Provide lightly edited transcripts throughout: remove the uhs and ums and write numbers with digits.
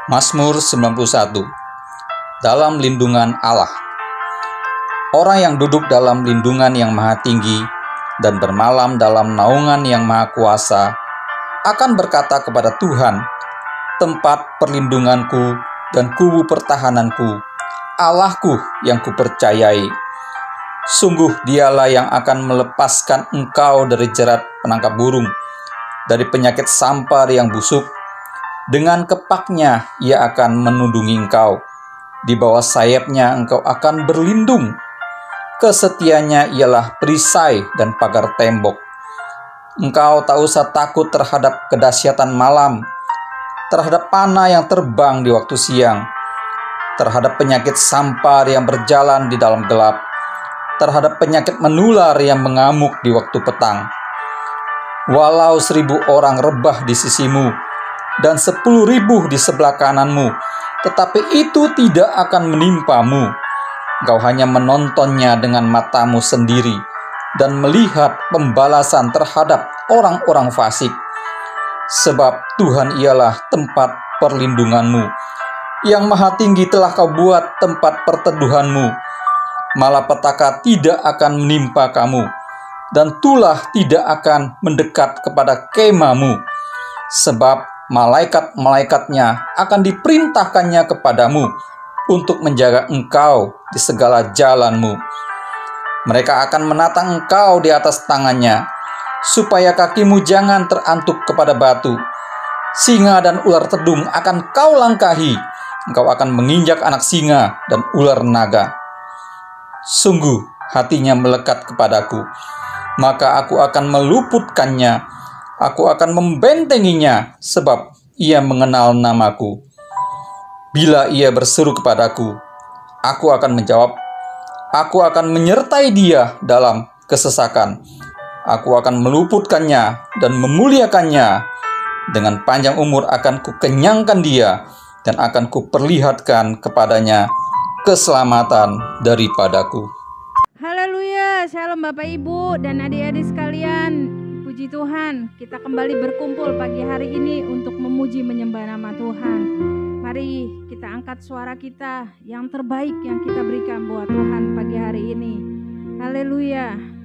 Mazmur 91. Dalam lindungan Allah. Orang yang duduk dalam lindungan yang maha tinggi dan bermalam dalam naungan yang maha kuasa akan berkata kepada Tuhan, tempat perlindunganku dan kubu pertahananku, Allahku yang kupercayai. Sungguh dialah yang akan melepaskan engkau dari jerat penangkap burung, dari penyakit sampar yang busuk. Dengan kepaknya ia akan menundungi engkau. Di bawah sayapnya engkau akan berlindung. Kesetiaannya ialah perisai dan pagar tembok. Engkau tak usah takut terhadap kedahsyatan malam, terhadap panah yang terbang di waktu siang, terhadap penyakit sampar yang berjalan di dalam gelap, terhadap penyakit menular yang mengamuk di waktu petang. Walau 1.000 orang rebah di sisimu dan 10.000 di sebelah kananmu, tetapi itu tidak akan menimpamu. Engkau hanya menontonnya dengan matamu sendiri dan melihat pembalasan terhadap orang-orang fasik. Sebab Tuhan ialah tempat perlindunganmu. Yang Maha Tinggi telah kau buat tempat perteduhanmu. Malapetaka tidak akan menimpa kamu, dan tulah tidak akan mendekat kepada kemahmu. Sebab malaikat-malaikatnya akan diperintahkannya kepadamu untuk menjaga engkau di segala jalanmu. Mereka akan menatang engkau di atas tangannya, supaya kakimu jangan terantuk kepada batu. Singa dan ular tedung akan kau langkahi. Engkau akan menginjak anak singa dan ular naga. Sungguh hatinya melekat kepadaku, maka aku akan meluputkannya. Aku akan membentenginya, sebab ia mengenal namaku. Bila ia berseru kepadaku, aku akan menjawab. Aku akan menyertai dia dalam kesesakan. Aku akan meluputkannya dan memuliakannya. Dengan panjang umur akan kukenyangkan dia, dan akan kuperlihatkan kepadanya keselamatan daripadaku. Haleluya, shalom Bapak Ibu dan adik-adik sekalian. Puji Tuhan, kita kembali berkumpul pagi hari ini untuk memuji menyembah nama Tuhan. Mari kita angkat suara kita yang terbaik yang kita berikan buat Tuhan pagi hari ini. Haleluya.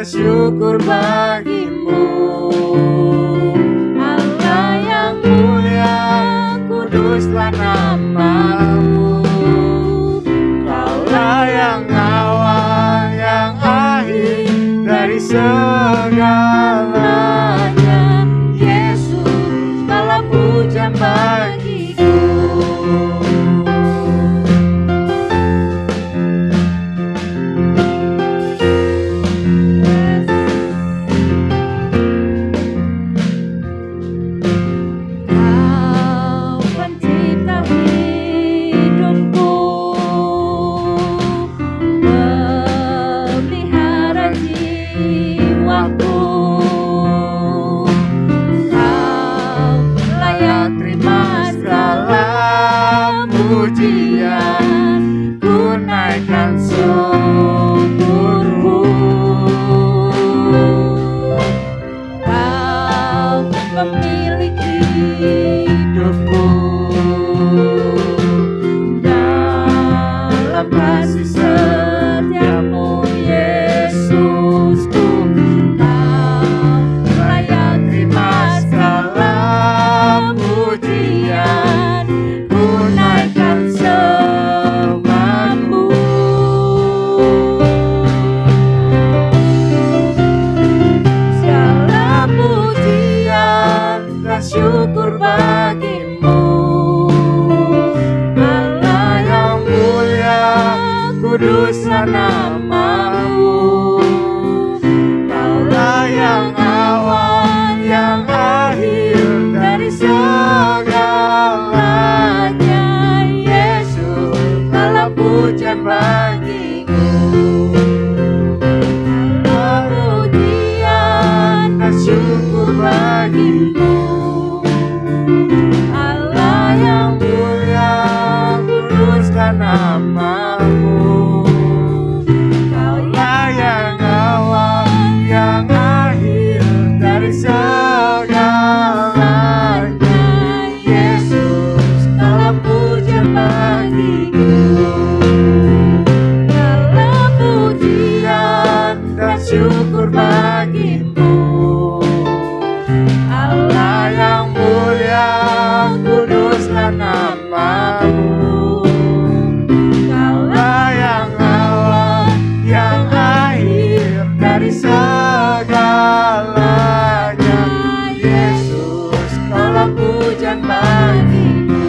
Syukur bagimu, Allah yang mulia, kuduslah namamu. Kaulah yang awal, yang akhir dari segalanya. Yesus, segala puja bagiku. dalam kasih setiamu Yesusku. Kau layak terima segala pujian, ku naikkan sembahmu. Segala pujian dan syukur bagimu, Allah yang mulia, kuduslah namamu. Kaulah yang awal, yang akhir dari segalanya, Yesus, segala pujian bagimu. Segala pujian dan syukur bagimu, Allah yang mulia, kuduslah namamu. Kaulah yang awal, yang akhir dari segalanya, Yesus, segala pujian bagimu. Segala pujian dan syukur bagimu, Allah yang mulia, kuduslah namamu. Kaulah yang awal, yang akhir dari segalanya, Yesus, segala pujian bagimu.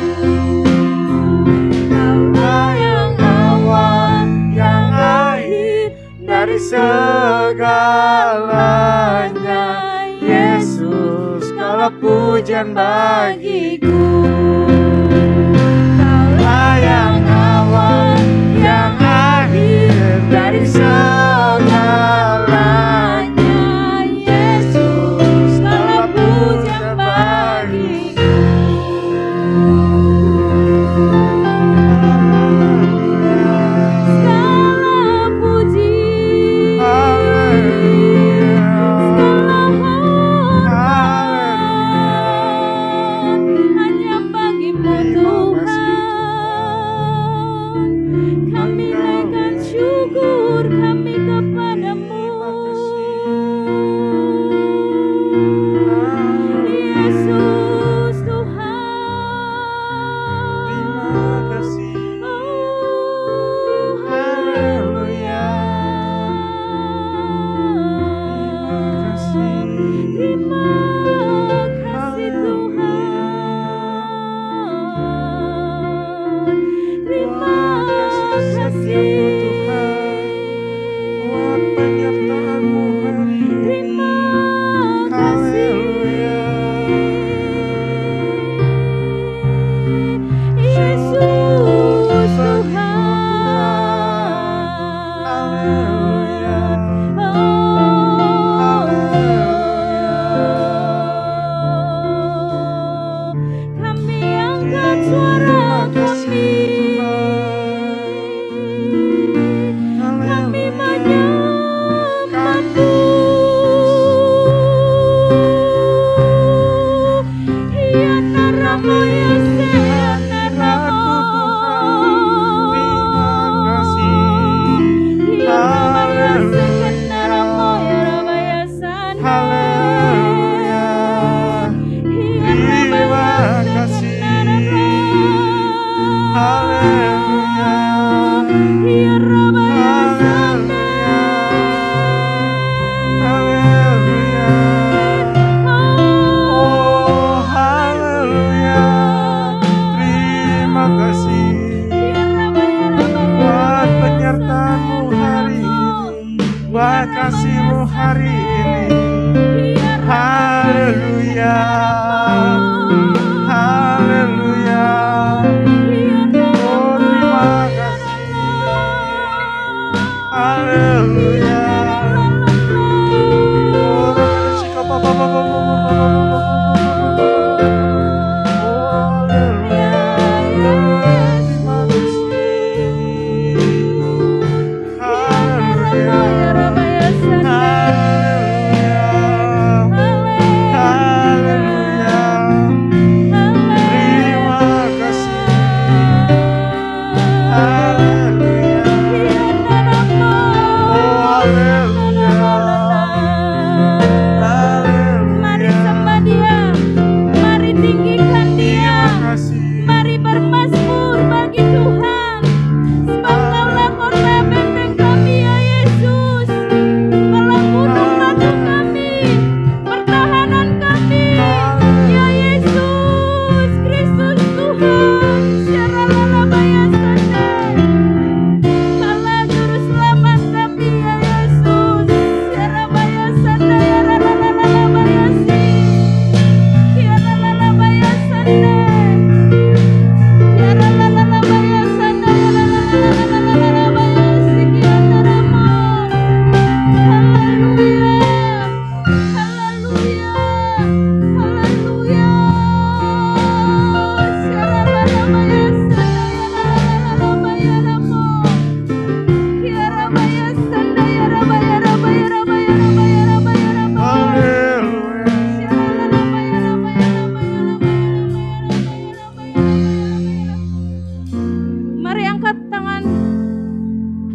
Kaulah yang awal, yang akhir dari segalanya, Yesus, segala pujian bagiku. Kaulah yang awal, yang akhir dari segalanya, Yesus, segala pujian bagiku. Segala puji, segala hormat hanya bagimu Tuhan. Kami naikkan syukur kami kepadamu, Yesus Tuhan. Terima kasih. Oh, haleluya. Terima kasih Tuhan. Terima kasih buat penyertaan-Mu hari ini. Terima kasih Yesus Tuhan. Haleluya. Kami angkat suara kami, kami menyembah-Mu. Ya Naramo ya Seya Naramo. Ya Rabaya Seya Naramo ya Rabaya Sana. Ya Rabaya Seya Naramo. Ya Rabaya Sana. Oh, haleluya. Terima kasih buat penyertaan-Mu hari ini, buat kasih-Mu hari ini. Haleluya. Haleluya. Oh, terima kasih. Haleluya. Oh, haleluya.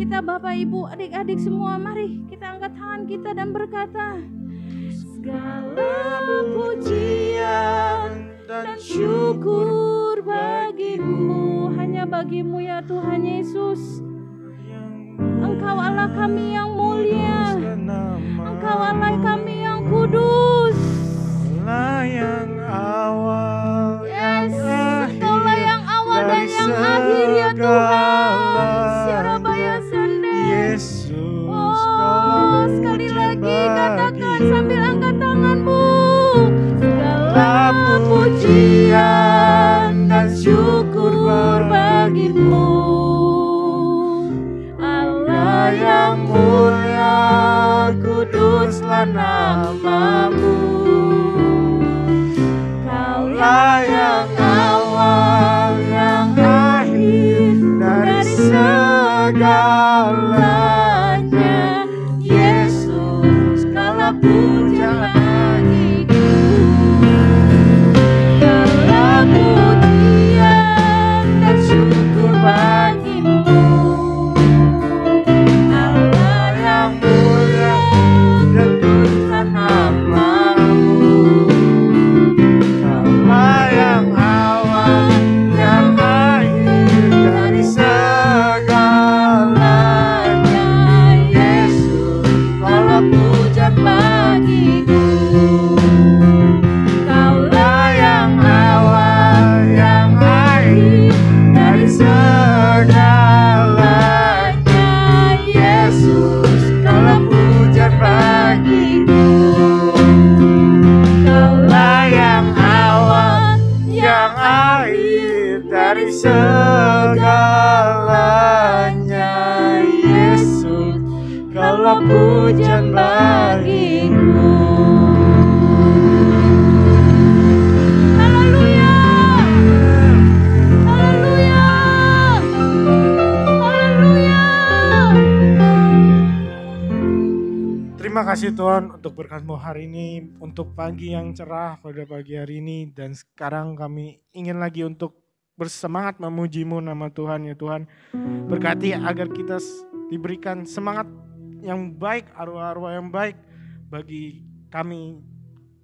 kita Bapak Ibu, adik-adik semua, mari kita angkat tangan kita dan berkata, segala pujian dan syukur bagimu, hanya bagimu ya Tuhan Yesus. Engkau Allah kami yang mulia, Engkau Allah kami yang kudus, Allah yang awal, yes, Engkaulah yang awal dan yang akhir ya Tuhan. Syarabaya Sande, Yesus. Oh, sekali lagi katakan sambil angkat tanganmu, segala pujian dan syukur bagimu, Allah yang mulia, kuduslah namamu. Kaulah yang awal, yang akhir dari segalanya. Yesus, segala puja bagiku, segala pujian dan syukur bagimu, Allah yang mulia dan kuduslah namamu. Allah yang awal, yang akhir dari segalanya. Yesus, segala puja bagiku. Kaulah yang awal, yang akhir dari segalanya. Yesus, segala puja bagiku. Kaulah yang awal, Yang akhir dari segalanya. Yesus, segala pujian bagiku. Haleluya, haleluya, haleluya. Terima kasih Tuhan untuk berkat-Mu hari ini, untuk pagi yang cerah pada pagi hari ini. Dan sekarang kami ingin lagi untuk bersemangat memuji-Mu nama Tuhan ya Tuhan. Berkati agar kita diberikan semangat yang baik, arwah-arwah yang baik bagi kami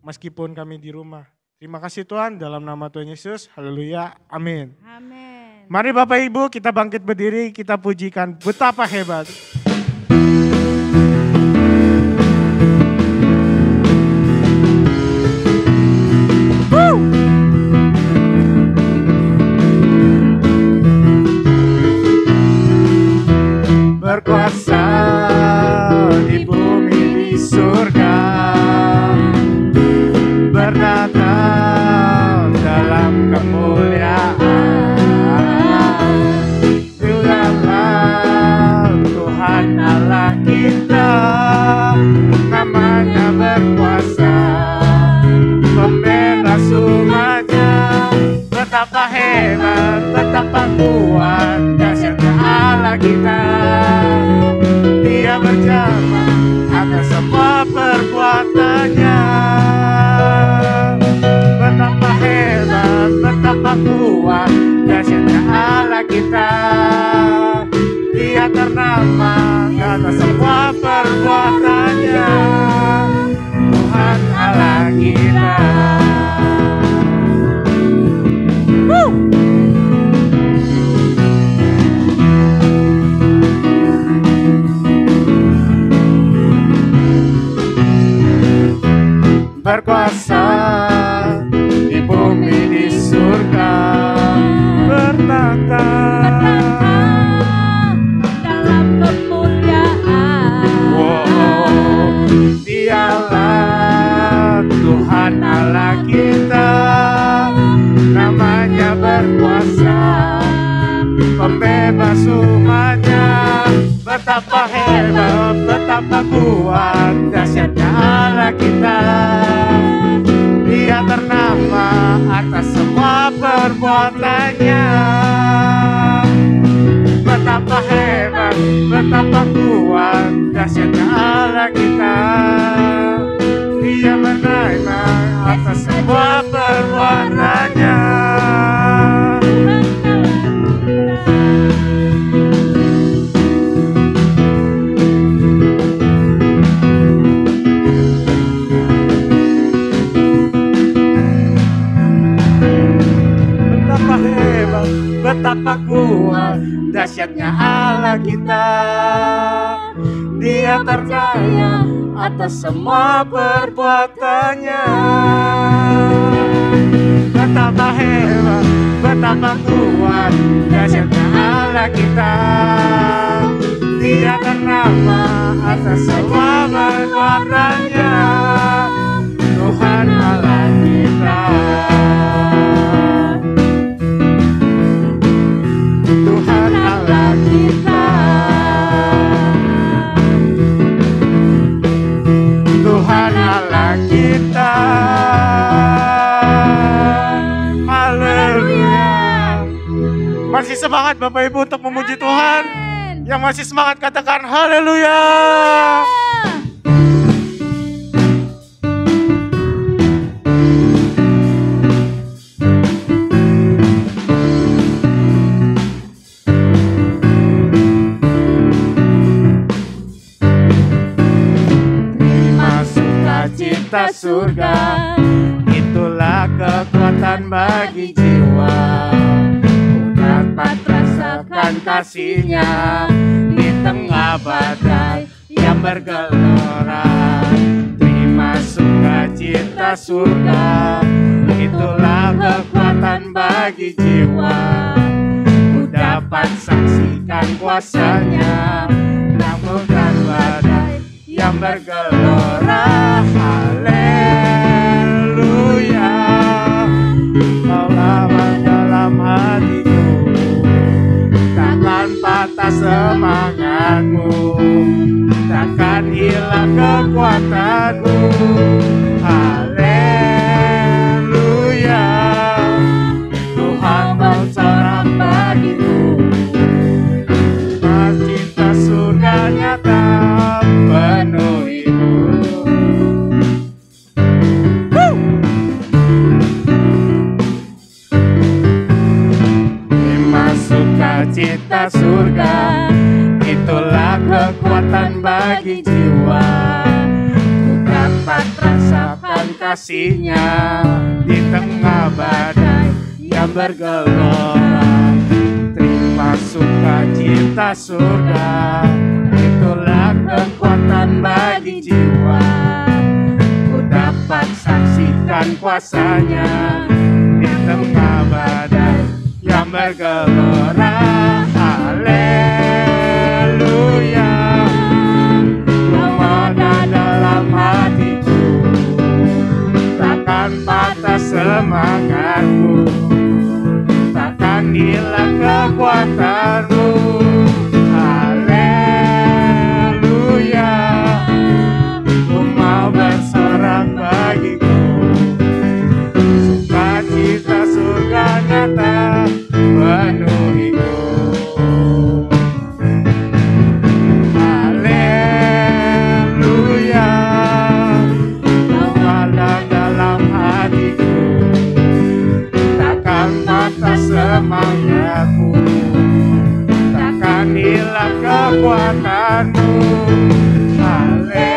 meskipun kami di rumah. Terima kasih Tuhan, dalam nama Tuhan Yesus, haleluya, amin. Amin. Mari Bapak Ibu kita bangkit berdiri, kita pujikan betapa hebat. Berkuasa di bumi di surga, bernata dalam kemuliaan. Diulang Tuhan Allah kita, namanya berkuasa, pembebas umatnya. Betapa hebat, betapa kuat, dahsyatnya Allah kita. Dia berjama atas semua perbuatannya. Betapa hebat, betapa kuat, dahsyatnya Allah kita. Dia ternama atas semua perbuatannya. Tuhan Allah kita. Berkuasa di bumi di surga, bertata dalam kemuliaan. Wow, Dialah Tuhan Allah kita, namanya berkuasa, pembebas umatnya. Betapa hebat, betapa kuat, dahsyatnya Allah kita. Dia ternama atas semua perbuatannya. Betapa hebat, betapa kuat, dahsyatnya Allah kita. Dia menerima atas semua perbuatannya. Dia terkaya atas semua perbuatannya. Betapa hebat, betapa kuat dahsyatnya Allah kita. Dia ternama atas semua perbuatannya. Tuhan Allah kita. Tuhan Allah kita. Tuhan Allah kita. Haleluya. Masih semangat Bapak Ibu untuk memuji Tuhan? Yang masih semangat katakan haleluya. Cita surga, itulah kekuatan bagi jiwa. Ku dapat rasakan kasih-Nya di tengah badai yang bergelora. Terima sukacita surga, itulah kekuatan bagi jiwa. Ku dapat saksikan kuasa-Nya menaklukkan badai yang bergelora. Haleluya. Kaulah dalam hatiku, takkan patah semangatmu, takkan hilang kekuatanmu. Haleluya. Tuhan bersorak bagiku, cinta surga nyata penuhiku. Cita surga, itulah kekuatan bagi jiwa. Ku dapat rasakan kasih-Nya di tengah badai yang bergelora. Terima sukacita surga, itulah kekuatan bagi jiwa. Ku dapat saksikan kuasa-Nya di tengah badai yang bergelora. Haleluya. Kau ada dalam hatiku, takkan patah semangatmu, takkan hilang kekuatanmu. Haleluya. Ku mau bersorak bagiku, sukacita surga nyata penuhiku. Haleluya. Kau ada dalam hatiku, takkan patah semangatmu, takkan hilang kekuatanmu. Haleluya.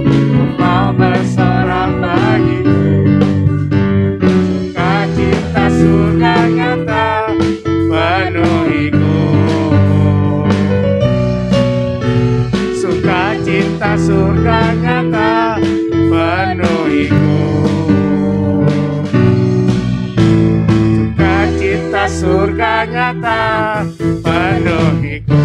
Ku mau bersorak bagiku, surga nyata penuhiku. Sukacita surga nyata penuhiku. Sukacita surga nyata penuhiku.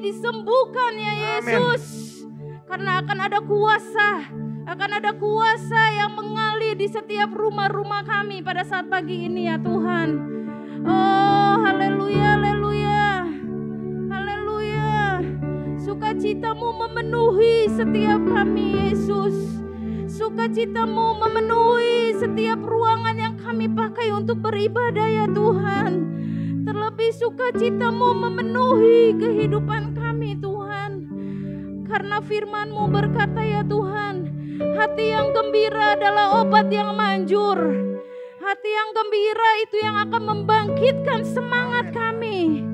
Disembuhkan ya Yesus. Karena akan ada kuasa yang mengalir di setiap rumah-rumah kami pada saat pagi ini ya Tuhan. Oh haleluya, haleluya, haleluya. Sukacitamu memenuhi setiap kami Yesus. Sukacitamu memenuhi setiap ruangan yang kami pakai untuk beribadah ya Tuhan. Terlebih sukacitamu memenuhi kehidupan kami Tuhan. Karena firman-Mu berkata ya Tuhan, hati yang gembira adalah obat yang manjur. Hati yang gembira itu yang akan membangkitkan semangat kami.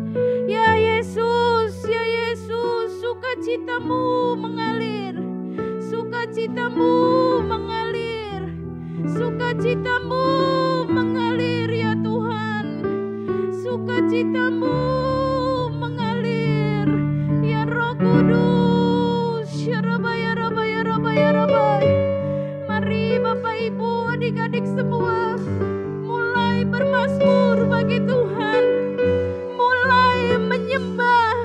Ya Yesus, sukacita-Mu mengalir. Sukacita-Mu mengalir. Sukacita-Mu mengalir ya Tuhan. Sukacita-Mu mengalir ya Roh Kudus. Ya Rabai, ya Rabai, ya Rabai, ya Rabai. Mari Bapak Ibu, adik-adik semua mulai bermazmur bagi Tuhan, mulai menyembah,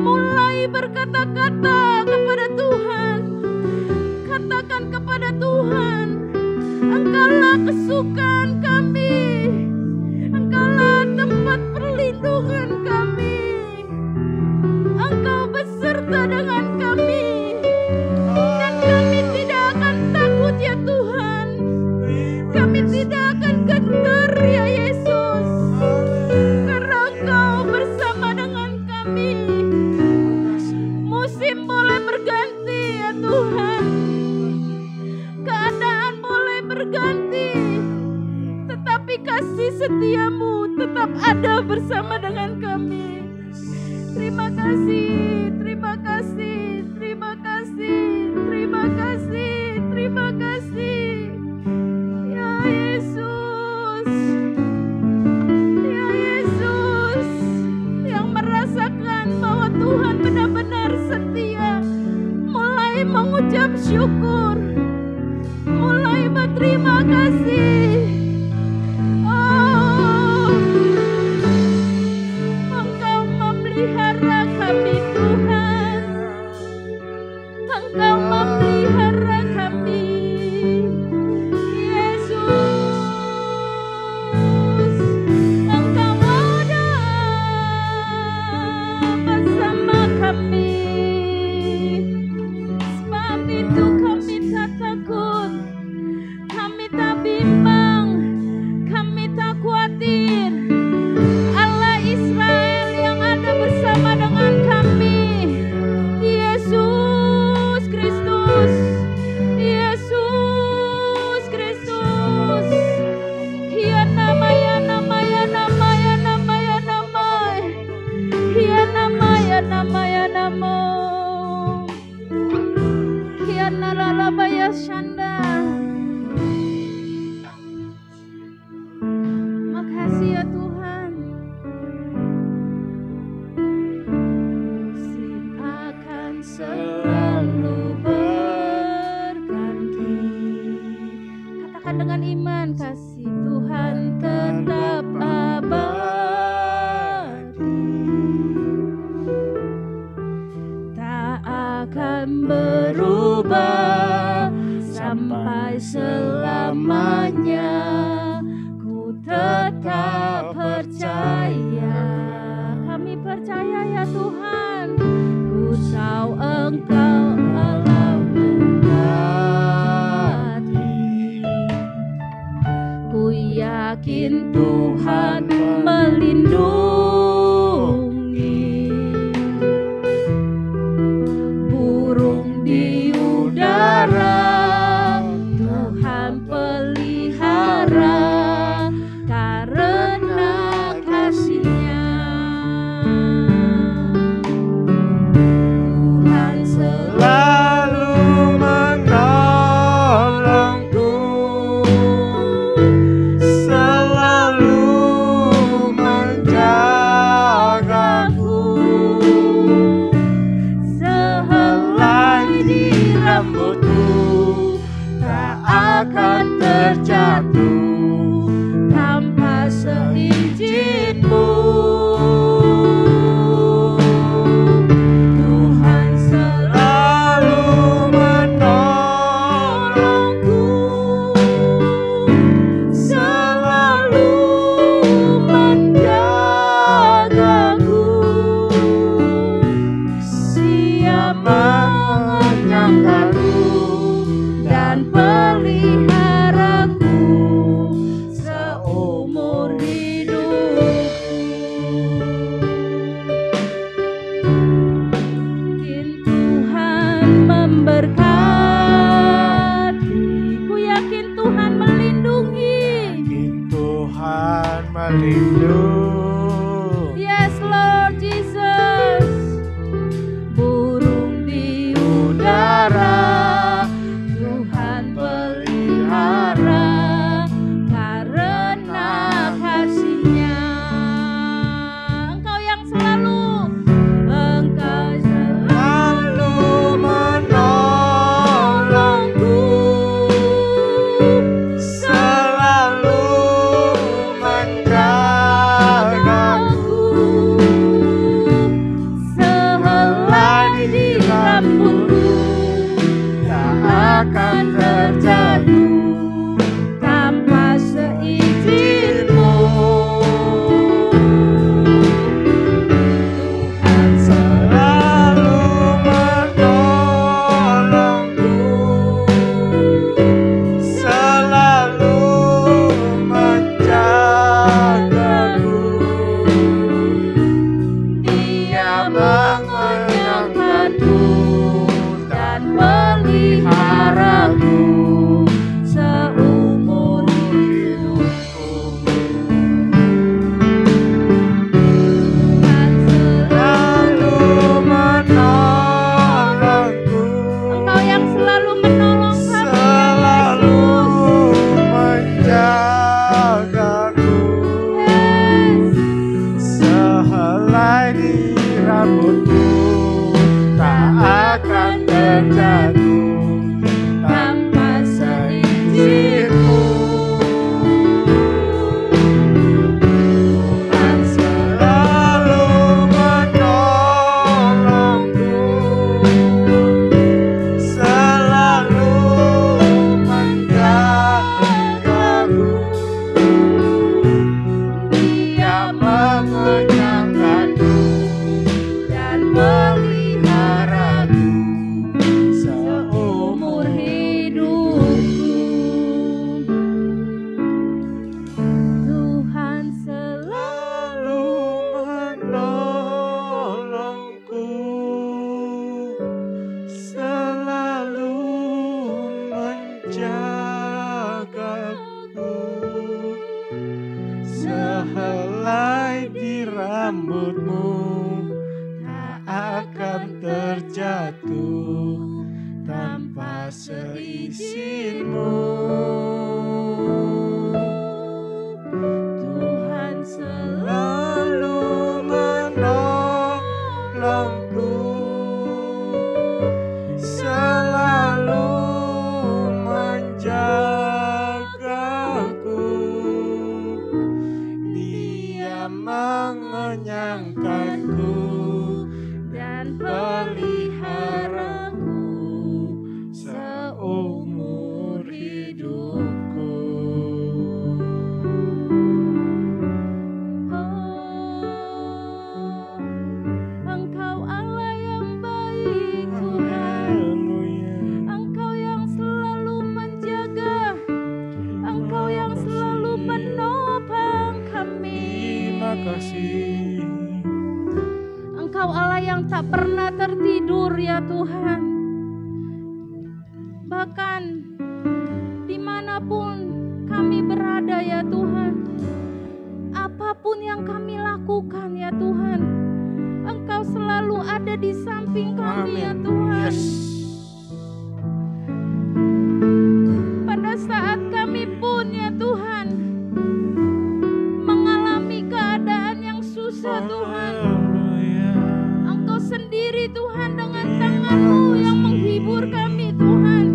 mulai berkata-kata kepada Tuhan. Katakan kepada Tuhan, Engkaulah kesukaan kami, Engkaulah tempat perlindungan kami, Engkau beserta dengan kami, dan kami tidak akan takut ya Tuhan. Kami tidak akan gentar ya Yesus, karena Engkau bersama dengan kami. Musim boleh berganti ya Tuhan, keadaan boleh berganti, tetapi kasih setia-Mu tetap ada bersama dengan kami. Terima kasih, terima kasih, terima kasih, terima kasih, terima kasih. Ya Yesus, ya Yesus, yang merasakan bahwa Tuhan benar-benar setia, mulai mengucap syukur, mulai berterima kasih. Oh, Engkau memelihara kami Tuhan, Engkau memelihara kami Yesus. Engkau ada bersama kami, sebab itu kami tak takut, kami tak bimbang, kami tak khawatir. Allah Israel yang ada bersama dengan kami, Yesus Kristus, Yesus Kristus. Ya nama, ya nama, ya nama, ya nama, ya nama, ya nama, ya nama, ya nama, ya nalalaba ya shanda. Makasih ya Tuhan. Musim akan selalu berganti. Katakan dengan iman, kasih Tuhan tetap abadi, tak akan berubah sampai selamanya. Ku tetap percaya, kami percaya ya Tuhan. Ku tahu Engkau Allah mengasihi. Ku yakin Tuhan melindungi. Burung di udara Tuhan pelihara karena kasih-Nya. Tuhan selalu menolongku, selalu menjagaku. sehelai di rambutku tak akan terjatuh tanpa seizin-Mu. Tuhan selalu menolongku, selalu menjagaku, siap mengangkatku dan peliharaku. pelindung. Yes Lord Jesus. Burung di udara Tuhan pelihara karena kasih-Nya. Engkau yang selalu menolongku, Selalu menjagaku, sehelai di rambutku tak akan terjatuh tanpa seizin-Mu. Tuhan selalu menolongku, selalu menjagaku. Dia mengenyangkanku dan meliharaku seumur hidupku. Tuhan Selalu menolongku, Engkau yang selalu menolong kami, selalu menjagaku. Yes. Sehelai di rambutku tak akan terjatuh tanpa seizin-Mu. Tuhan selalu menolongku, selalu menjagaku. Dia mengenyangkanku dan meliharaku seumur hidupku. Tuhan selalu menolongku, selalu menjagaku. Sehelai di rambut-Mu tak akan terjatuh tanpa seizin-Mu. Tuhan selalu menolongku, selalu menjagaku. Dia mengenyangkanku dan peliharaku seumur hidupku. Engkau Allah yang baik Tuhan. Haleluya. Engkau yang selalu menjaga, Engkau yang selalu menopang kami. Terima kasih. Engkau Allah yang tak pernah tertidur ya Tuhan. Bahkan dimanapun kami berada ya Tuhan, apapun yang kami lakukan ya Tuhan, Engkau selalu ada di samping kami ya Tuhan. Yes. Pada saat kami pun ya Tuhan mengalami keadaan yang susah Tuhan, Haleluya. Engkau sendiri Tuhan dengan tangan-Mu yang menghibur kami Tuhan.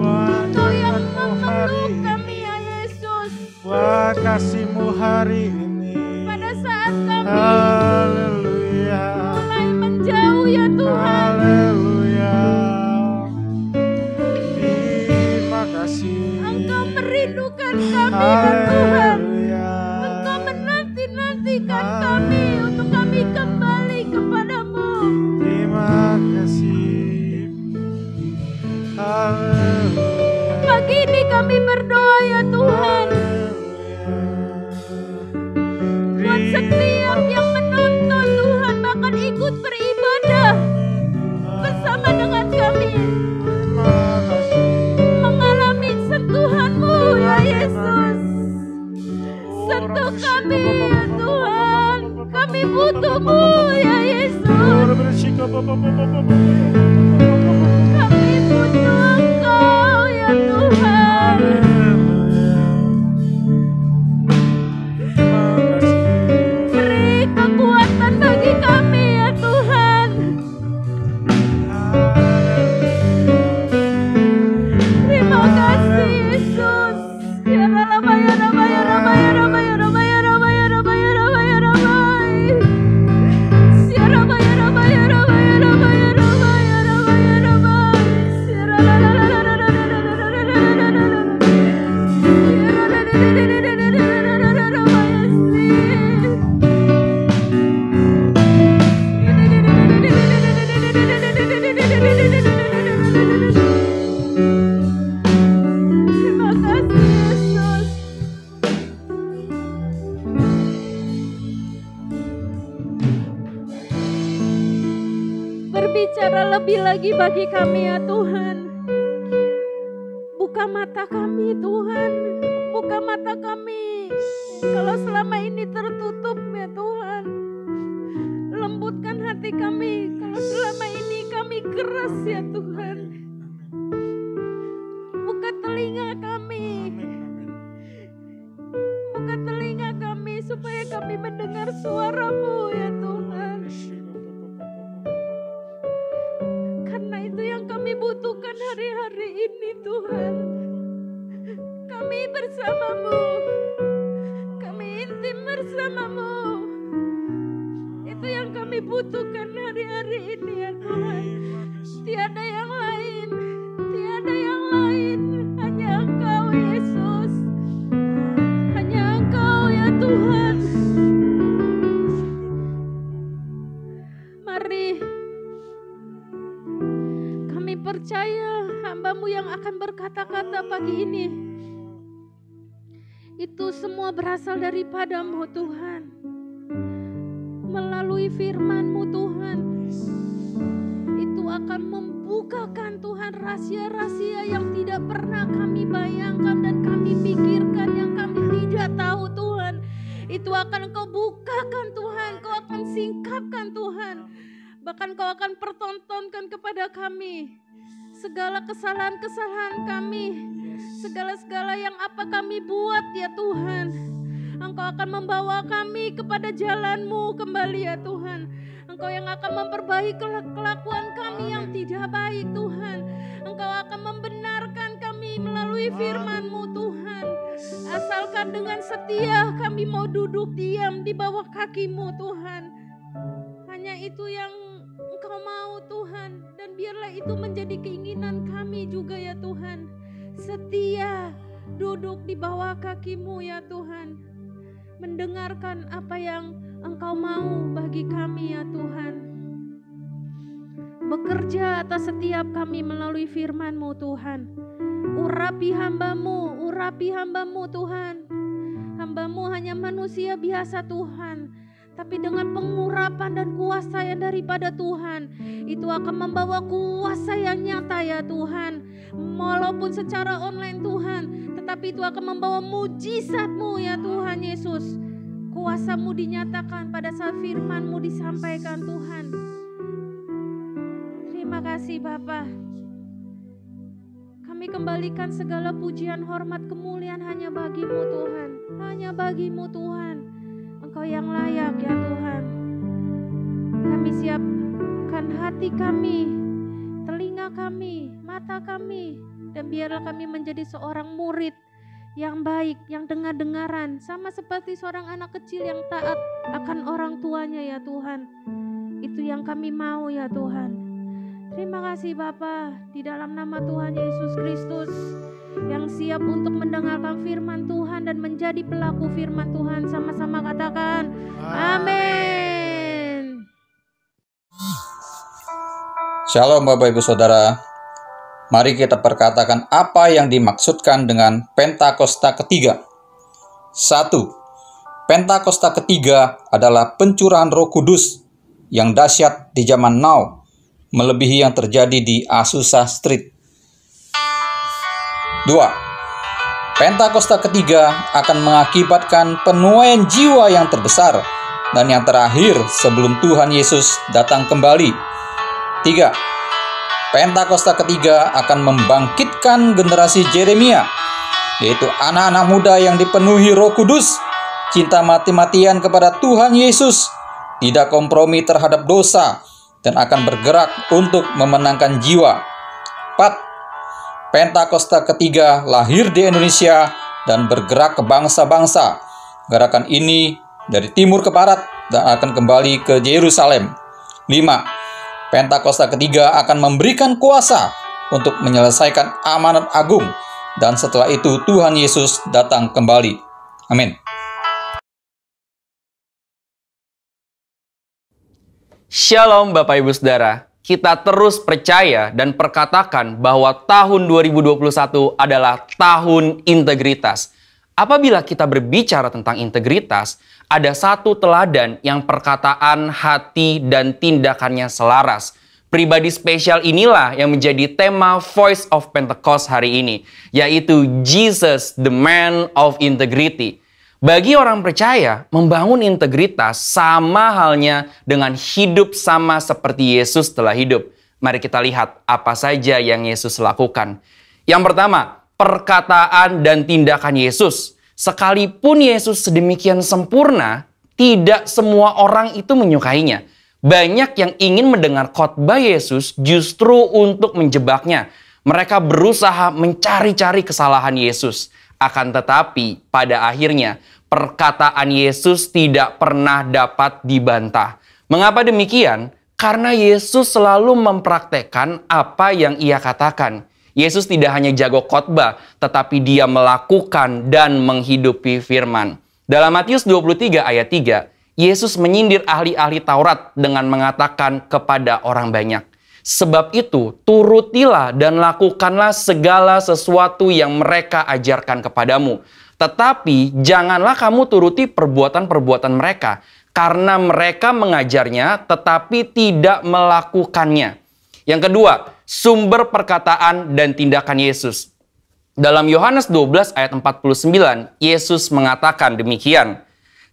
Engkau yang memeluk kami ya Yesus. Buat kasih-Mu hari ini. Pada saat kami Haleluya. mulai menjauh ya Tuhan, Haleluya. Terima kasih. Engkau merindukan kami ya Tuhan. Haleluya. Engkau menanti-nantikan kami untuk kami kembali kepadamu. Terima kasih. Haleluya. Pagi ini kami berdoa ya Tuhan, buat setiap yang menonton Tuhan, bahkan ikut beribadah bersama dengan kami, mengalami sentuhan-Mu ya Yesus. Sentuh kami butuh-Mu ya Yesus. Kami butuh Engkau ya Tuhan. Beri kekuatan bagi kami ya Tuhan. Terima kasih Yesus. Ya Rama ya Rama ya Rama ya Rama ya Rama ya Rama ya Rama ya Rama ya Rama. Ya Rama ya Rama ya Rama ya Rama ya Rama ya Rama ya Rama. Ya la la la la la la la la la la la la la la. Ya la la la la la la la la la la Rama Terima kasih Yesus. Berbicara lebih lagi bagi kami ya Tuhan. Buka mata kami Tuhan. Buka mata kami. Kalau selama ini tertutup ya Tuhan. Lembutkan hati kami. Kalau selama ini kami keras ya Tuhan. Buka telinga kami. Buka telinga kami supaya kami mendengar suara-Mu ya Tuhan. Karena itu yang kami butuhkan hari-hari ini Tuhan. Kami bersama-Mu. Kami intim bersama-Mu. Itu yang kami butuhkan hari-hari ini ya Tuhan. Tiada yang lain. Tiada yang lain. Hanya Engkau Yesus. Hanya Engkau ya Tuhan. Mari kami percaya hamba-Mu yang akan berkata-kata pagi ini. Itu semua berasal daripada-Mu Tuhan. Melalui firman-Mu Tuhan. Itu akan membukakan Tuhan rahasia-rahasia yang tidak pernah kami bayangkan dan kami pikirkan, yang kami tidak tahu Tuhan. Itu akan Engkau bukakan Tuhan. Kau akan singkapkan Tuhan. Bahkan Kau akan pertontonkan kepada kami segala kesalahan-kesalahan kami, segala-segala yang apa kami buat ya Tuhan. Engkau akan membawa kami kepada jalan-Mu kembali ya Tuhan. Engkau yang akan memperbaiki kelakuan kami yang tidak baik Tuhan. Engkau akan membenarkan kami melalui firman-Mu Tuhan. Asalkan dengan setia kami mau duduk diam di bawah kaki-Mu Tuhan. Hanya itu yang Engkau mau Tuhan. Dan biarlah itu menjadi keinginan kami juga ya Tuhan. Setia duduk di bawah kaki-Mu ya Tuhan. Mendengarkan apa yang Engkau mau bagi kami ya Tuhan. Bekerja atas setiap kami melalui firman-Mu Tuhan. Urapi hamba-Mu, urapi hamba-Mu Tuhan. Hamba-Mu hanya manusia biasa Tuhan. Tapi dengan pengurapan dan kuasa yang daripada Tuhan, itu akan membawa kuasa yang nyata ya Tuhan. Walaupun secara online Tuhan, tetapi itu akan membawa mujizat-Mu ya Tuhan Yesus. Kuasa-Mu dinyatakan pada saat firman-Mu disampaikan Tuhan. Terima kasih Bapa. Kami kembalikan segala pujian, hormat, kemuliaan hanya bagi-Mu Tuhan. Hanya bagi-Mu Tuhan. Engkau yang layak ya Tuhan. Kami siapkan hati kami, telinga kami, mata kami. Dan biarlah kami menjadi seorang murid yang baik, yang dengar-dengaran. Sama seperti seorang anak kecil yang taat akan orang tuanya ya Tuhan. Itu yang kami mau ya Tuhan. Terima kasih Bapa, di dalam nama Tuhan Yesus Kristus, yang siap untuk mendengarkan firman Tuhan dan menjadi pelaku firman Tuhan. Sama-sama katakan amin. Shalom Bapak Ibu Saudara. Mari kita perkatakan apa yang dimaksudkan dengan Pentakosta ketiga. 1. Pentakosta ketiga adalah pencurahan Roh Kudus yang dahsyat di zaman now, melebihi yang terjadi di Azusa Street. 2. Pentakosta ketiga akan mengakibatkan penuaian jiwa yang terbesar dan yang terakhir sebelum Tuhan Yesus datang kembali. 3. Pentakosta ketiga akan membangkitkan generasi Yeremia, yaitu anak-anak muda yang dipenuhi Roh Kudus, cinta mati-matian kepada Tuhan Yesus, tidak kompromi terhadap dosa, dan akan bergerak untuk memenangkan jiwa. 4. Pentakosta ketiga lahir di Indonesia dan bergerak ke bangsa-bangsa. Gerakan ini dari timur ke barat dan akan kembali ke Yerusalem. 5. Pentakosta ketiga akan memberikan kuasa untuk menyelesaikan amanat agung, dan setelah itu Tuhan Yesus datang kembali. Amin. Shalom Bapak Ibu Saudara, kita terus percaya dan perkatakan bahwa tahun 2021 adalah tahun integritas. Apabila kita berbicara tentang integritas, ada satu teladan yang perkataan, hati, dan tindakannya selaras. Pribadi spesial inilah yang menjadi tema Voice of Pentecost hari ini, yaitu Jesus, the man of integrity. Bagi orang percaya, membangun integritas sama halnya dengan hidup sama seperti Yesus telah hidup. Mari kita lihat apa saja yang Yesus lakukan. Yang pertama, perkataan dan tindakan Yesus. Sekalipun Yesus sedemikian sempurna, tidak semua orang itu menyukainya. Banyak yang ingin mendengar khotbah Yesus justru untuk menjebaknya. Mereka berusaha mencari-cari kesalahan Yesus. Akan tetapi, pada akhirnya, perkataan Yesus tidak pernah dapat dibantah. Mengapa demikian? Karena Yesus selalu mempraktekkan apa yang ia katakan. Yesus tidak hanya jago khotbah, tetapi dia melakukan dan menghidupi firman. Dalam Matius 23 ayat 3, Yesus menyindir ahli-ahli Taurat dengan mengatakan kepada orang banyak, "Sebab itu, turutilah dan lakukanlah segala sesuatu yang mereka ajarkan kepadamu. Tetapi janganlah kamu turuti perbuatan-perbuatan mereka, karena mereka mengajarnya tetapi tidak melakukannya." Yang kedua, sumber perkataan dan tindakan Yesus. Dalam Yohanes 12 ayat 49, Yesus mengatakan demikian,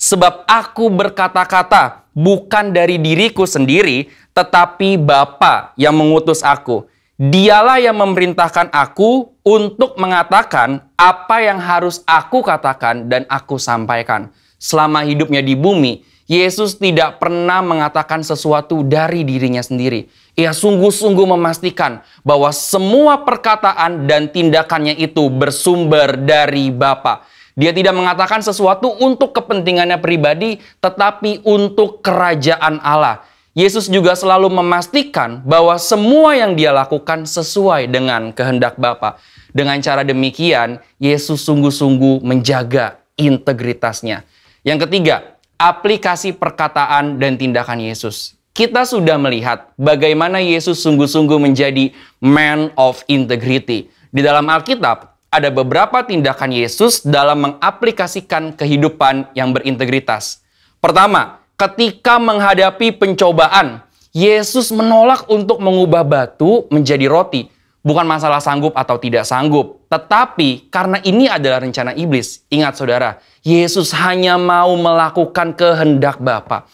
"Sebab aku berkata-kata bukan dari diriku sendiri, tetapi Bapa yang mengutus aku. Dialah yang memerintahkan aku untuk mengatakan apa yang harus aku katakan dan aku sampaikan." Selama hidupnya di bumi, Yesus tidak pernah mengatakan sesuatu dari dirinya sendiri. Ia sungguh-sungguh memastikan bahwa semua perkataan dan tindakannya itu bersumber dari Bapa. Dia tidak mengatakan sesuatu untuk kepentingannya pribadi, tetapi untuk kerajaan Allah. Yesus juga selalu memastikan bahwa semua yang dia lakukan sesuai dengan kehendak Bapa. Dengan cara demikian, Yesus sungguh-sungguh menjaga integritasnya. Yang ketiga, aplikasi perkataan dan tindakan Yesus. Kita sudah melihat bagaimana Yesus sungguh-sungguh menjadi man of integrity. Di dalam Alkitab, ada beberapa tindakan Yesus dalam mengaplikasikan kehidupan yang berintegritas. Pertama, ketika menghadapi pencobaan, Yesus menolak untuk mengubah batu menjadi roti. Bukan masalah sanggup atau tidak sanggup, tetapi karena ini adalah rencana iblis. Ingat saudara, Yesus hanya mau melakukan kehendak Bapa.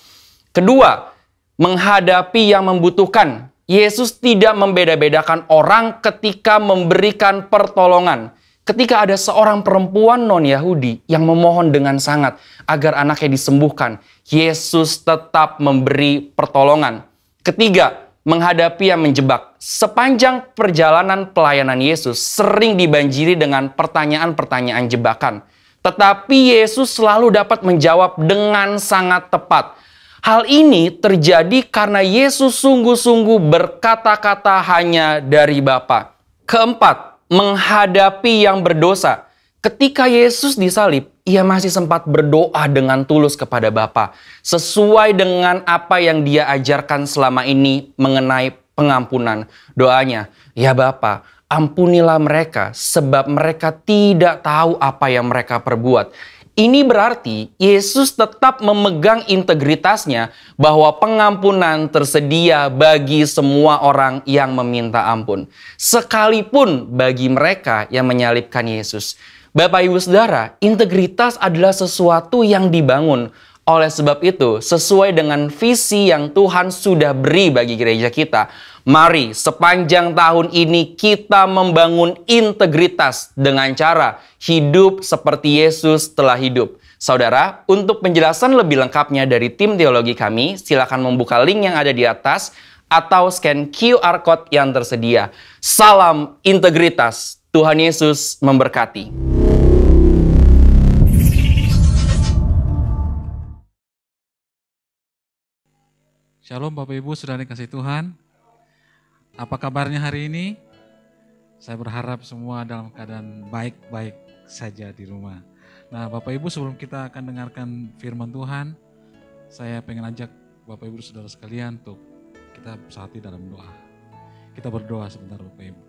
Kedua, menghadapi yang membutuhkan. Yesus tidak membeda-bedakan orang ketika memberikan pertolongan. Ketika ada seorang perempuan non-Yahudi yang memohon dengan sangat agar anaknya disembuhkan, Yesus tetap memberi pertolongan. Ketiga, menghadapi yang menjebak. Sepanjang perjalanan pelayanan Yesus sering dibanjiri dengan pertanyaan-pertanyaan jebakan. Tetapi Yesus selalu dapat menjawab dengan sangat tepat. Hal ini terjadi karena Yesus sungguh-sungguh berkata-kata hanya dari Bapa. Keempat, menghadapi yang berdosa. Ketika Yesus disalib, ia masih sempat berdoa dengan tulus kepada Bapa, sesuai dengan apa yang dia ajarkan selama ini mengenai pengampunan. Doanya, "Ya Bapa, ampunilah mereka sebab mereka tidak tahu apa yang mereka perbuat." Ini berarti Yesus tetap memegang integritasnya bahwa pengampunan tersedia bagi semua orang yang meminta ampun, sekalipun bagi mereka yang menyalibkan Yesus. Bapak Ibu Saudara, integritas adalah sesuatu yang dibangun Oleh sebab itu, sesuai dengan visi yang Tuhan sudah beri bagi gereja kita, mari sepanjang tahun ini kita membangun integritas dengan cara hidup seperti Yesus telah hidup. Saudara, untuk penjelasan lebih lengkapnya dari tim teologi kami, silakan membuka link yang ada di atas atau scan QR Code yang tersedia. Salam integritas, Tuhan Yesus memberkati. Shalom Bapak Ibu, Saudara kasih Tuhan. Apa kabarnya hari ini? Saya berharap semua dalam keadaan baik-baik saja di rumah. Nah Bapak Ibu, sebelum kita akan dengarkan firman Tuhan, saya pengen ajak Bapak Ibu Saudara sekalian untuk kita bersatu dalam doa. Kita berdoa sebentar Bapak Ibu.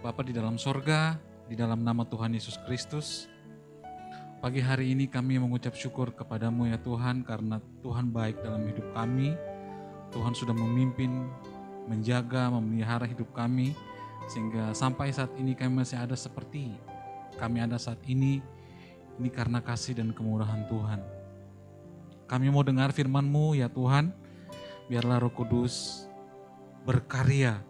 Bapa di dalam sorga, di dalam nama Tuhan Yesus Kristus, pagi hari ini kami mengucap syukur kepadamu ya Tuhan, karena Tuhan baik dalam hidup kami. Tuhan sudah memimpin, menjaga, memelihara hidup kami, sehingga sampai saat ini kami masih ada seperti kami ada saat ini karena kasih dan kemurahan Tuhan. Kami mau dengar firman-Mu ya Tuhan, biarlah Roh Kudus berkarya,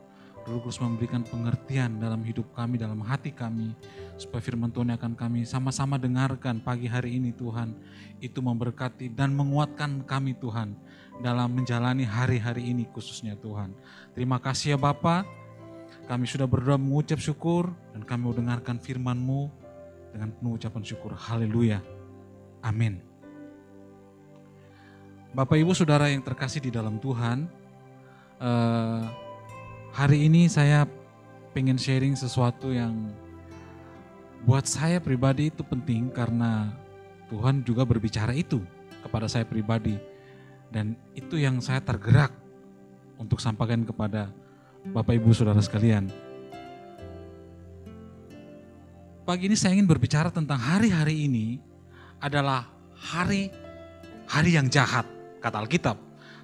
Roh Kudus memberikan pengertian dalam hidup kami, dalam hati kami, supaya firman Tuhan yang akan kami sama-sama dengarkan pagi hari ini Tuhan, itu memberkati dan menguatkan kami Tuhan, dalam menjalani hari-hari ini khususnya Tuhan. Terima kasih ya Bapa, kami sudah berdoa mengucap syukur, dan kami mau dengarkan firman-Mu dengan penuh ucapan syukur. Haleluya. Amin. Bapak Ibu Saudara yang terkasih di dalam Tuhan, hari ini saya pengen sharing sesuatu yang buat saya pribadi itu penting, karena Tuhan juga berbicara itu kepada saya pribadi. Dan itu yang saya tergerak untuk sampaikan kepada Bapak Ibu Saudara sekalian. Pagi ini saya ingin berbicara tentang hari-hari ini adalah hari-hari yang jahat, kata Alkitab.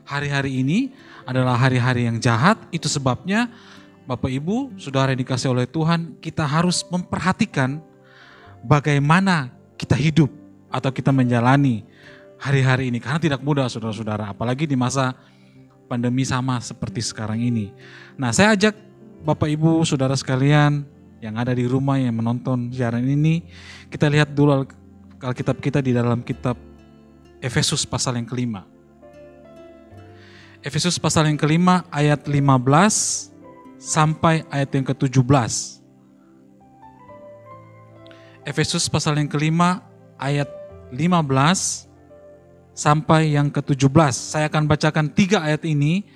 Hari-hari ini adalah hari-hari yang jahat, itu sebabnya Bapak Ibu, Saudara yang dikasih oleh Tuhan, kita harus memperhatikan bagaimana kita hidup atau kita menjalani hari-hari ini. Karena tidak mudah saudara-saudara, apalagi di masa pandemi sama seperti sekarang ini. Nah, saya ajak Bapak Ibu Saudara sekalian yang ada di rumah yang menonton siaran ini, kita lihat dulu Alkitab kita di dalam kitab Efesus pasal yang kelima. Efesus pasal yang kelima ayat 15 sampai ayat yang ke-17. Efesus pasal yang kelima ayat 15 sampai yang ke-17. Saya akan bacakan 3 ayat ini.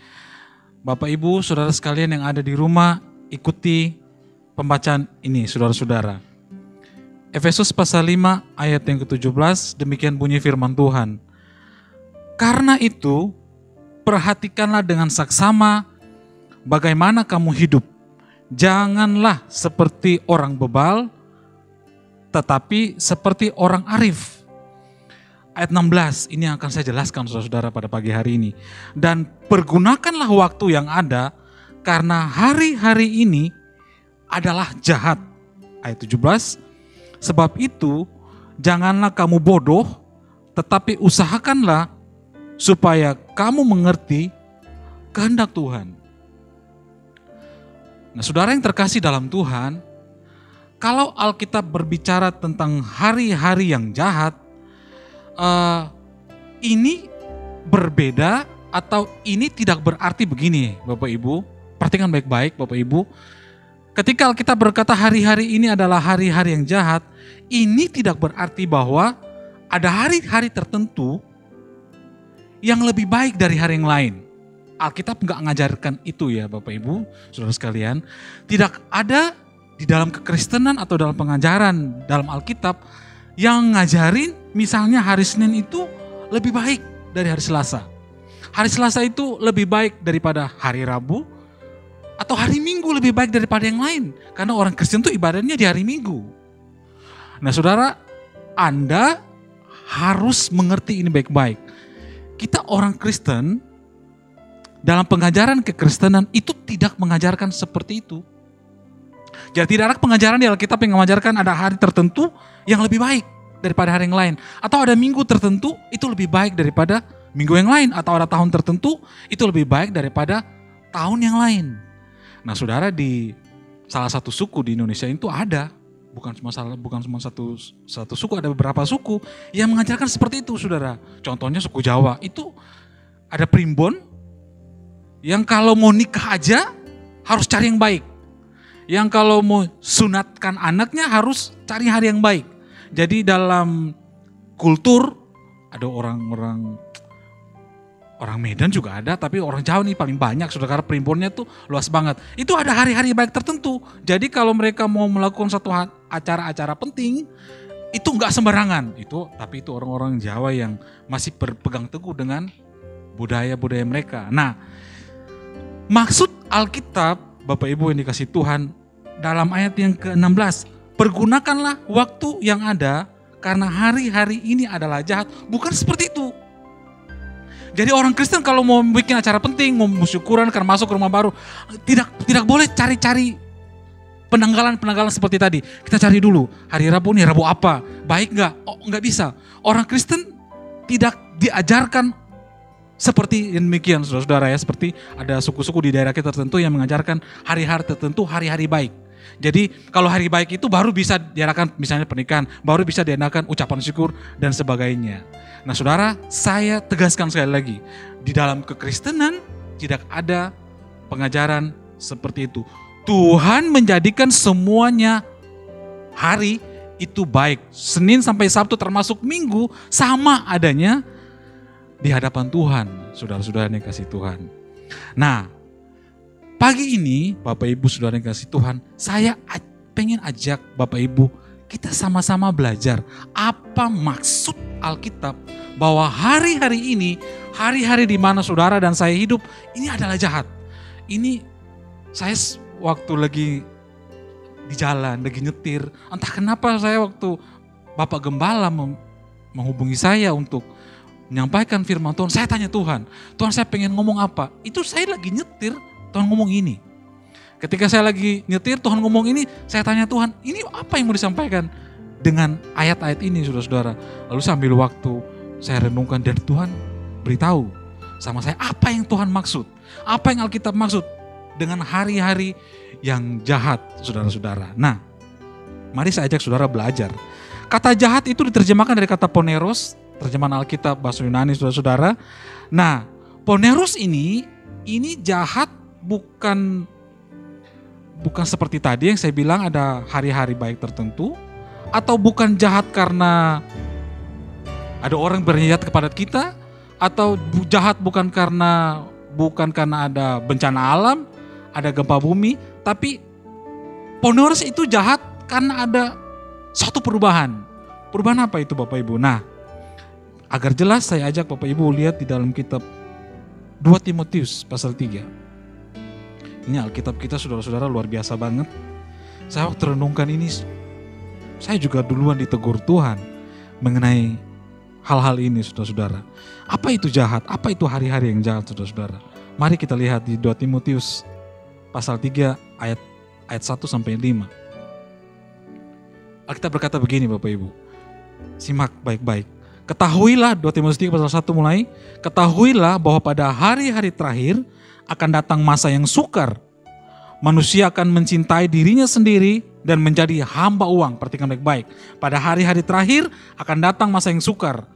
Bapak Ibu Saudara sekalian yang ada di rumah, ikuti pembacaan ini saudara-saudara. Efesus pasal 5 ayat yang ke-17, demikian bunyi firman Tuhan. Karena itu, perhatikanlah dengan saksama bagaimana kamu hidup. Janganlah seperti orang bebal, tetapi seperti orang arif. Ayat 16, ini yang akan saya jelaskan saudara-saudara pada pagi hari ini. Dan pergunakanlah waktu yang ada, karena hari-hari ini adalah jahat. Ayat 17, sebab itu janganlah kamu bodoh, tetapi usahakanlah supaya kamu mengerti kehendak Tuhan. Nah, saudara yang terkasih dalam Tuhan, kalau Alkitab berbicara tentang hari-hari yang jahat, ini berbeda atau ini tidak berarti begini Bapak Ibu. Perhatikan baik-baik Bapak Ibu. Ketika Alkitab berkata hari-hari ini adalah hari-hari yang jahat, ini tidak berarti bahwa ada hari-hari tertentu yang lebih baik dari hari yang lain. Alkitab nggak mengajarkan itu ya Bapak Ibu, saudara sekalian. Tidak ada di dalam kekristenan atau dalam pengajaran dalam Alkitab yang ngajarin misalnya hari Senin itu lebih baik dari hari Selasa. Hari Selasa itu lebih baik daripada hari Rabu, atau hari Minggu lebih baik daripada yang lain. Karena orang Kristen itu ibadahnya di hari Minggu. Nah saudara, Anda harus mengerti ini baik-baik. Kita orang Kristen, dalam pengajaran kekristenan itu tidak mengajarkan seperti itu. Jadi tidak ada pengajaran di Alkitab yang mengajarkan ada hari tertentu yang lebih baik daripada hari yang lain. Atau ada minggu tertentu itu lebih baik daripada minggu yang lain. Atau ada tahun tertentu itu lebih baik daripada tahun yang lain. Nah saudara, di salah satu suku di Indonesia itu ada, bukan cuma satu suku, ada beberapa suku yang mengajarkan seperti itu saudara. Contohnya suku Jawa, itu ada primbon yang kalau mau nikah aja harus cari yang baik. Yang kalau mau sunatkan anaknya harus cari hari yang baik. Jadi dalam kultur ada orang Medan juga ada, tapi orang Jawa nih paling banyak saudara, primbonnya tuh luas banget. Itu ada hari-hari baik tertentu. Jadi kalau mereka mau melakukan satu acara-acara penting, itu nggak sembarangan. Tapi itu orang-orang Jawa yang masih berpegang teguh dengan budaya-budaya mereka. Nah, maksud Alkitab Bapak Ibu yang dikasih Tuhan dalam ayat yang ke-16, pergunakanlah waktu yang ada karena hari-hari ini adalah jahat. Bukan seperti itu. Jadi orang Kristen kalau mau bikin acara penting, mau syukuran karena masuk ke rumah baru, tidak boleh cari-cari penanggalan seperti tadi. Kita cari dulu, hari Rabu nih, Rabu apa? Baik nggak? Oh, nggak bisa. Orang Kristen tidak diajarkan seperti demikian saudara-saudara ya, seperti ada suku-suku di daerah kita tertentu yang mengajarkan hari-hari tertentu, hari-hari baik. Jadi kalau hari baik itu baru bisa diadakan misalnya pernikahan, baru bisa diadakan ucapan syukur dan sebagainya. Nah saudara, saya tegaskan sekali lagi, di dalam kekristenan tidak ada pengajaran seperti itu. Tuhan menjadikan semuanya hari itu baik. Senin sampai Sabtu termasuk Minggu sama adanya di hadapan Tuhan, saudara-saudara yang kasih Tuhan. Nah, pagi ini Bapak Ibu saudara yang kasih Tuhan, saya pengen ajak Bapak Ibu kita sama-sama belajar apa maksud Alkitab bahwa hari-hari ini, hari-hari di mana saudara dan saya hidup, ini adalah jahat. Ini saya waktu lagi di jalan, lagi nyetir, entah kenapa saya waktu Bapak Gembala menghubungi saya untuk menyampaikan firman Tuhan, saya tanya Tuhan saya pengen ngomong apa? Itu saya lagi nyetir, Tuhan ngomong ini. Ketika saya lagi nyetir, Tuhan ngomong ini, saya tanya Tuhan, ini apa yang mau disampaikan dengan ayat-ayat ini saudara-saudara. Lalu sambil waktu saya renungkan dan Tuhan beritahu sama saya apa yang Tuhan maksud, apa yang Alkitab maksud dengan hari-hari yang jahat saudara-saudara. Nah, mari saya ajak saudara belajar. Kata jahat itu diterjemahkan dari kata poneros, terjemahan Alkitab bahasa Yunani saudara-saudara. Nah, poneros ini jahat bukan seperti tadi yang saya bilang ada hari-hari baik tertentu, atau bukan jahat karena ada orang berniat kepada kita, atau jahat bukan karena ada bencana alam, ada gempa bumi, tapi poneros itu jahat karena ada satu perubahan. Perubahan apa itu Bapak Ibu? Nah, agar jelas saya ajak Bapak Ibu lihat di dalam kitab 2 Timotius pasal 3. Ini Alkitab kita saudara-saudara luar biasa banget. Saya waktu renungkan ini, saya juga duluan ditegur Tuhan mengenai hal-hal ini saudara-saudara. Apa itu jahat? Apa itu hari-hari yang jahat saudara-saudara? Mari kita lihat di 2 Timotius pasal 3 ayat 1 sampai 5. Alkitab berkata begini Bapak Ibu. Simak baik-baik. Ketahuilah 2 Timotius 3 pasal 1 mulai. Ketahuilah bahwa pada hari-hari terakhir akan datang masa yang sukar. Manusia akan mencintai dirinya sendiri dan menjadi hamba uang. Perhatikan baik-baik. Pada hari-hari terakhir akan datang masa yang sukar.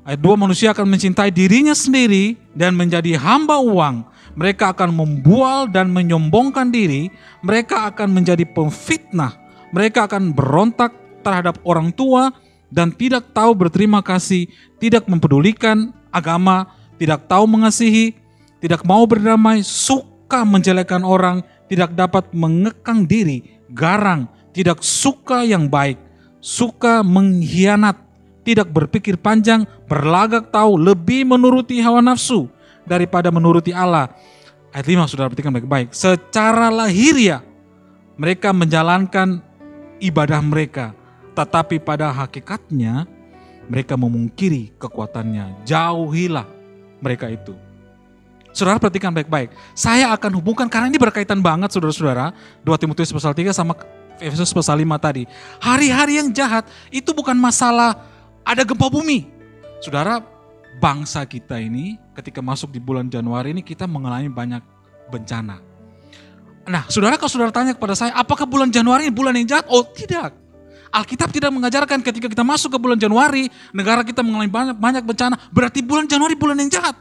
Ayat 2, manusia akan mencintai dirinya sendiri dan menjadi hamba uang. Mereka akan membual dan menyombongkan diri. Mereka akan menjadi pemfitnah. Mereka akan berontak terhadap orang tua dan tidak tahu berterima kasih, tidak mempedulikan agama, tidak tahu mengasihi, tidak mau berdamai, suka menjelekkan orang, tidak dapat mengekang diri, garang, tidak suka yang baik, suka mengkhianat, tidak berpikir panjang, berlagak tahu, lebih menuruti hawa nafsu daripada menuruti Allah. Ayat 5 saudara perhatikan baik-baik. Secara lahiriah mereka menjalankan ibadah mereka, tetapi pada hakikatnya mereka memungkiri kekuatannya. Jauhilah mereka itu. Saudara perhatikan baik-baik. Saya akan hubungkan karena ini berkaitan banget saudara-saudara. 2 Timotius pasal 3 sama Efesus pasal 5 tadi. Hari-hari yang jahat itu bukan masalah ada gempa bumi. Saudara, bangsa kita ini ketika masuk di bulan Januari ini kita mengalami banyak bencana. Nah, saudara, kalau saudara tanya kepada saya, apakah bulan Januari ini bulan yang jahat? Oh, tidak. Alkitab tidak mengajarkan ketika kita masuk ke bulan Januari, negara kita mengalami banyak bencana, berarti bulan Januari bulan yang jahat.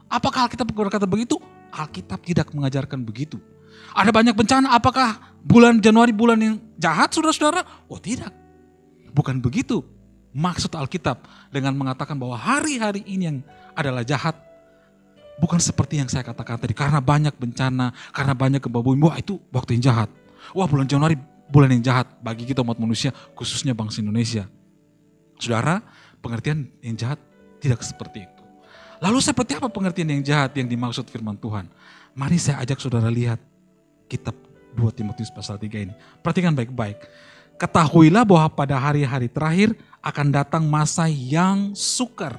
Apakah Alkitab berkata begitu? Alkitab tidak mengajarkan begitu. Ada banyak bencana, apakah bulan Januari bulan yang jahat, saudara-saudara? Oh, tidak. Bukan begitu maksud Alkitab dengan mengatakan bahwa hari-hari ini yang adalah jahat. Bukan seperti yang saya katakan tadi, karena banyak bencana, karena banyak gempa bumi, wah itu waktu yang jahat. Wah, bulan Januari bulan yang jahat bagi kita umat manusia, khususnya bangsa Indonesia. Saudara, pengertian yang jahat tidak seperti itu. Lalu seperti apa pengertian yang jahat yang dimaksud firman Tuhan? Mari saya ajak saudara lihat kitab 2 Timotius pasal 3 ini. Perhatikan baik-baik. Ketahuilah bahwa pada hari-hari terakhir akan datang masa yang sukar.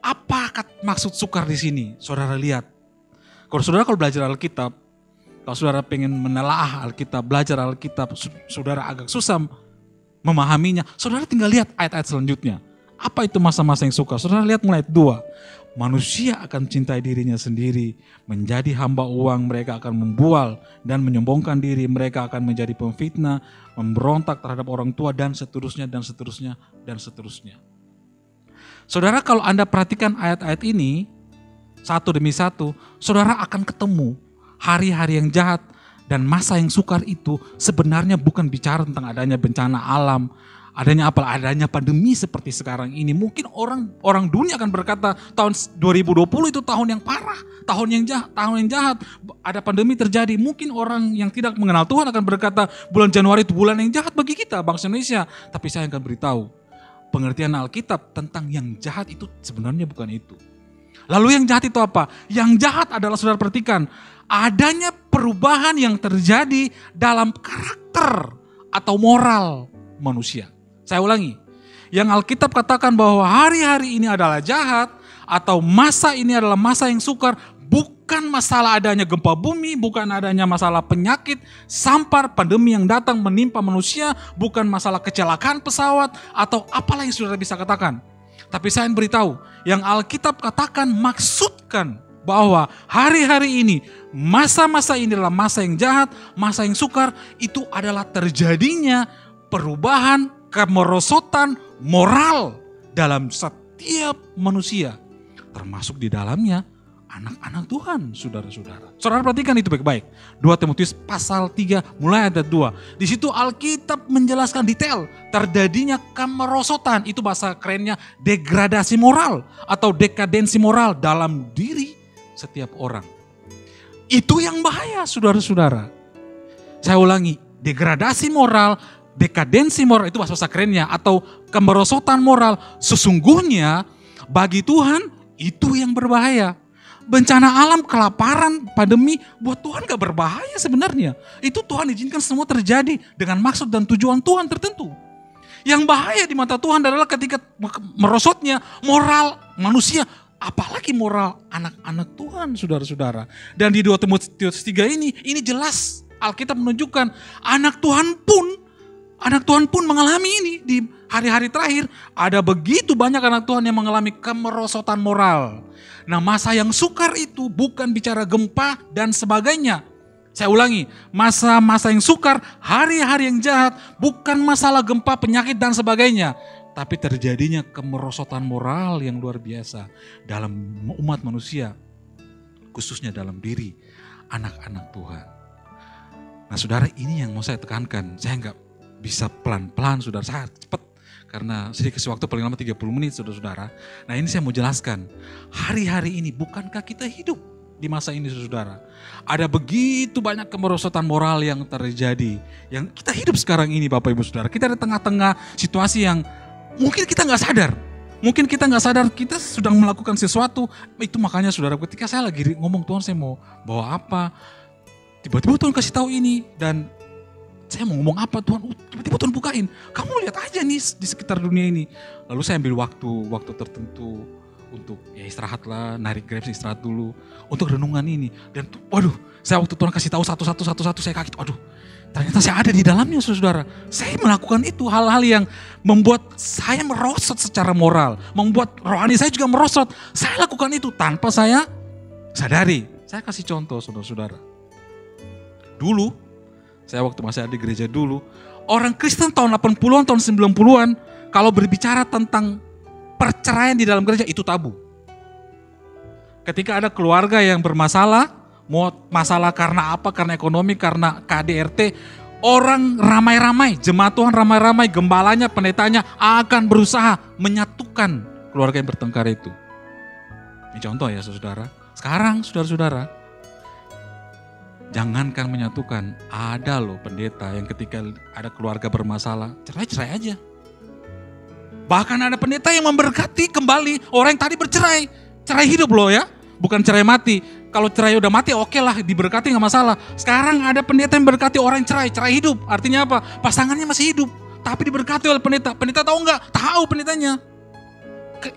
Apa maksud sukar di sini? Saudara lihat. Kalau belajar Alkitab, kalau saudara pengen menelaah Alkitab, belajar Alkitab, saudara agak susah memahaminya, saudara tinggal lihat ayat-ayat selanjutnya. Apa itu masa-masa yang sukar? Saudara lihat mulai ayat 2. Manusia akan mencintai dirinya sendiri, menjadi hamba uang, mereka akan membual dan menyombongkan diri, mereka akan menjadi pemfitnah, memberontak terhadap orang tua, dan seterusnya, dan seterusnya, dan seterusnya. Saudara, kalau Anda perhatikan ayat-ayat ini, satu demi satu, saudara akan ketemu hari-hari yang jahat dan masa yang sukar itu sebenarnya bukan bicara tentang adanya bencana alam, adanya pandemi seperti sekarang ini. Mungkin orang dunia akan berkata tahun 2020 itu tahun yang parah, tahun yang jahat, ada pandemi terjadi. Mungkin orang yang tidak mengenal Tuhan akan berkata bulan Januari itu bulan yang jahat bagi kita bangsa Indonesia. Tapi saya akan beritahu, pengertian Alkitab tentang yang jahat itu sebenarnya bukan itu. Lalu yang jahat itu apa? Yang jahat adalah, saudara perhatikan, adanya perubahan yang terjadi dalam karakter atau moral manusia. Saya ulangi, yang Alkitab katakan bahwa hari-hari ini adalah jahat atau masa ini adalah masa yang sukar, bukan masalah adanya gempa bumi, bukan adanya masalah penyakit, sampar, pandemi yang datang menimpa manusia, bukan masalah kecelakaan pesawat atau apalah yang saudara bisa katakan. Tapi saya ingin beritahu, yang Alkitab katakan maksudkan bahwa hari-hari ini, masa-masa ini adalah masa yang jahat, masa yang sukar, itu adalah terjadinya perubahan, kemerosotan moral dalam setiap manusia. Termasuk di dalamnya anak-anak Tuhan, saudara-saudara. Saudara perhatikan itu baik-baik. 2 Timotius pasal 3 mulai ayat 2. Di situ Alkitab menjelaskan detail terjadinya kemerosotan, itu bahasa kerennya degradasi moral atau dekadensi moral dalam diri setiap orang. Itu yang bahaya, saudara-saudara. Saya ulangi, degradasi moral, dekadensi moral itu bahasa kerennya atau kemerosotan moral. Sesungguhnya bagi Tuhan itu yang berbahaya. Bencana alam, kelaparan, pandemi, buat Tuhan gak berbahaya sebenarnya. Itu Tuhan izinkan semua terjadi dengan maksud dan tujuan Tuhan tertentu. Yang bahaya di mata Tuhan adalah ketika merosotnya moral manusia, apalagi moral anak-anak Tuhan, saudara-saudara. Dan di 2 Timotius 3 ini jelas Alkitab menunjukkan anak Tuhan pun mengalami ini di hari-hari terakhir. Ada begitu banyak anak Tuhan yang mengalami kemerosotan moral. Nah, masa yang sukar itu bukan bicara gempa dan sebagainya. Saya ulangi, masa-masa yang sukar, hari-hari yang jahat, bukan masalah gempa, penyakit dan sebagainya. Tapi terjadinya kemerosotan moral yang luar biasa dalam umat manusia, khususnya dalam diri anak-anak Tuhan. Nah, saudara, ini yang mau saya tekankan. Saya nggak bisa pelan-pelan, saudara, saya cepat. Karena sedikit waktu paling lama 30 menit, saudara-saudara. Nah, ini saya mau jelaskan. Hari-hari ini, bukankah kita hidup di masa ini, saudara? Ada begitu banyak kemerosotan moral yang terjadi. Yang kita hidup sekarang ini, Bapak Ibu Saudara. Kita di tengah-tengah situasi yang mungkin kita nggak sadar. Mungkin kita nggak sadar kita sedang melakukan sesuatu. Itu makanya, saudara, ketika saya lagi ngomong, Tuhan saya mau bawa apa, tiba-tiba Tuhan kasih tahu ini, dan saya mau ngomong apa, Tuhan, tiba-tiba Tuhan bukain. Kamu lihat aja nih di sekitar dunia ini. Lalu saya ambil waktu tertentu untuk ya istirahat lah, narik Grab istirahat dulu. Untuk renungan ini. Dan waduh, saya waktu Tuhan kasih tahu satu, saya kaget. Waduh, ternyata saya ada di dalamnya saudara. Saya melakukan itu hal-hal yang membuat saya merosot secara moral. Membuat rohani saya juga merosot. Saya lakukan itu tanpa saya sadari. Saya kasih contoh saudara-saudara. Dulu, saya waktu masih ada di gereja dulu, orang Kristen tahun 80-an, tahun 90-an, kalau berbicara tentang perceraian di dalam gereja itu tabu. Ketika ada keluarga yang bermasalah, mau masalah karena apa, karena ekonomi, karena KDRT, orang ramai-ramai, jemaat Tuhan ramai-ramai, gembalanya, pendetanya akan berusaha menyatukan keluarga yang bertengkar itu. Ini contoh ya saudara. Sekarang saudara-saudara, jangankan menyatukan, ada loh pendeta yang ketika ada keluarga bermasalah, cerai-cerai aja. Bahkan ada pendeta yang memberkati kembali orang yang tadi bercerai. Cerai hidup loh ya, bukan cerai mati. Kalau cerai udah mati oke lah, diberkati gak masalah. Sekarang ada pendeta yang berkati orang yang cerai hidup. Artinya apa? Pasangannya masih hidup, tapi diberkati oleh pendeta. Pendeta tahu nggak? Tahu pendetanya.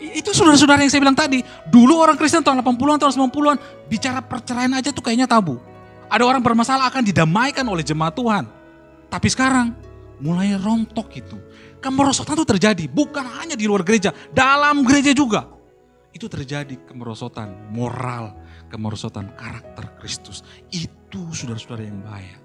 Itu saudara-saudara yang saya bilang tadi. Dulu orang Kristen tahun 80-an, tahun 90-an, bicara perceraian aja tuh kayaknya tabu. Ada orang bermasalah akan didamaikan oleh jemaat Tuhan. Tapi sekarang mulai rontok itu. Kemerosotan itu terjadi, bukan hanya di luar gereja, dalam gereja juga. Itu terjadi kemerosotan moral, kemerosotan karakter Kristus. Itu saudara-saudara yang bahaya.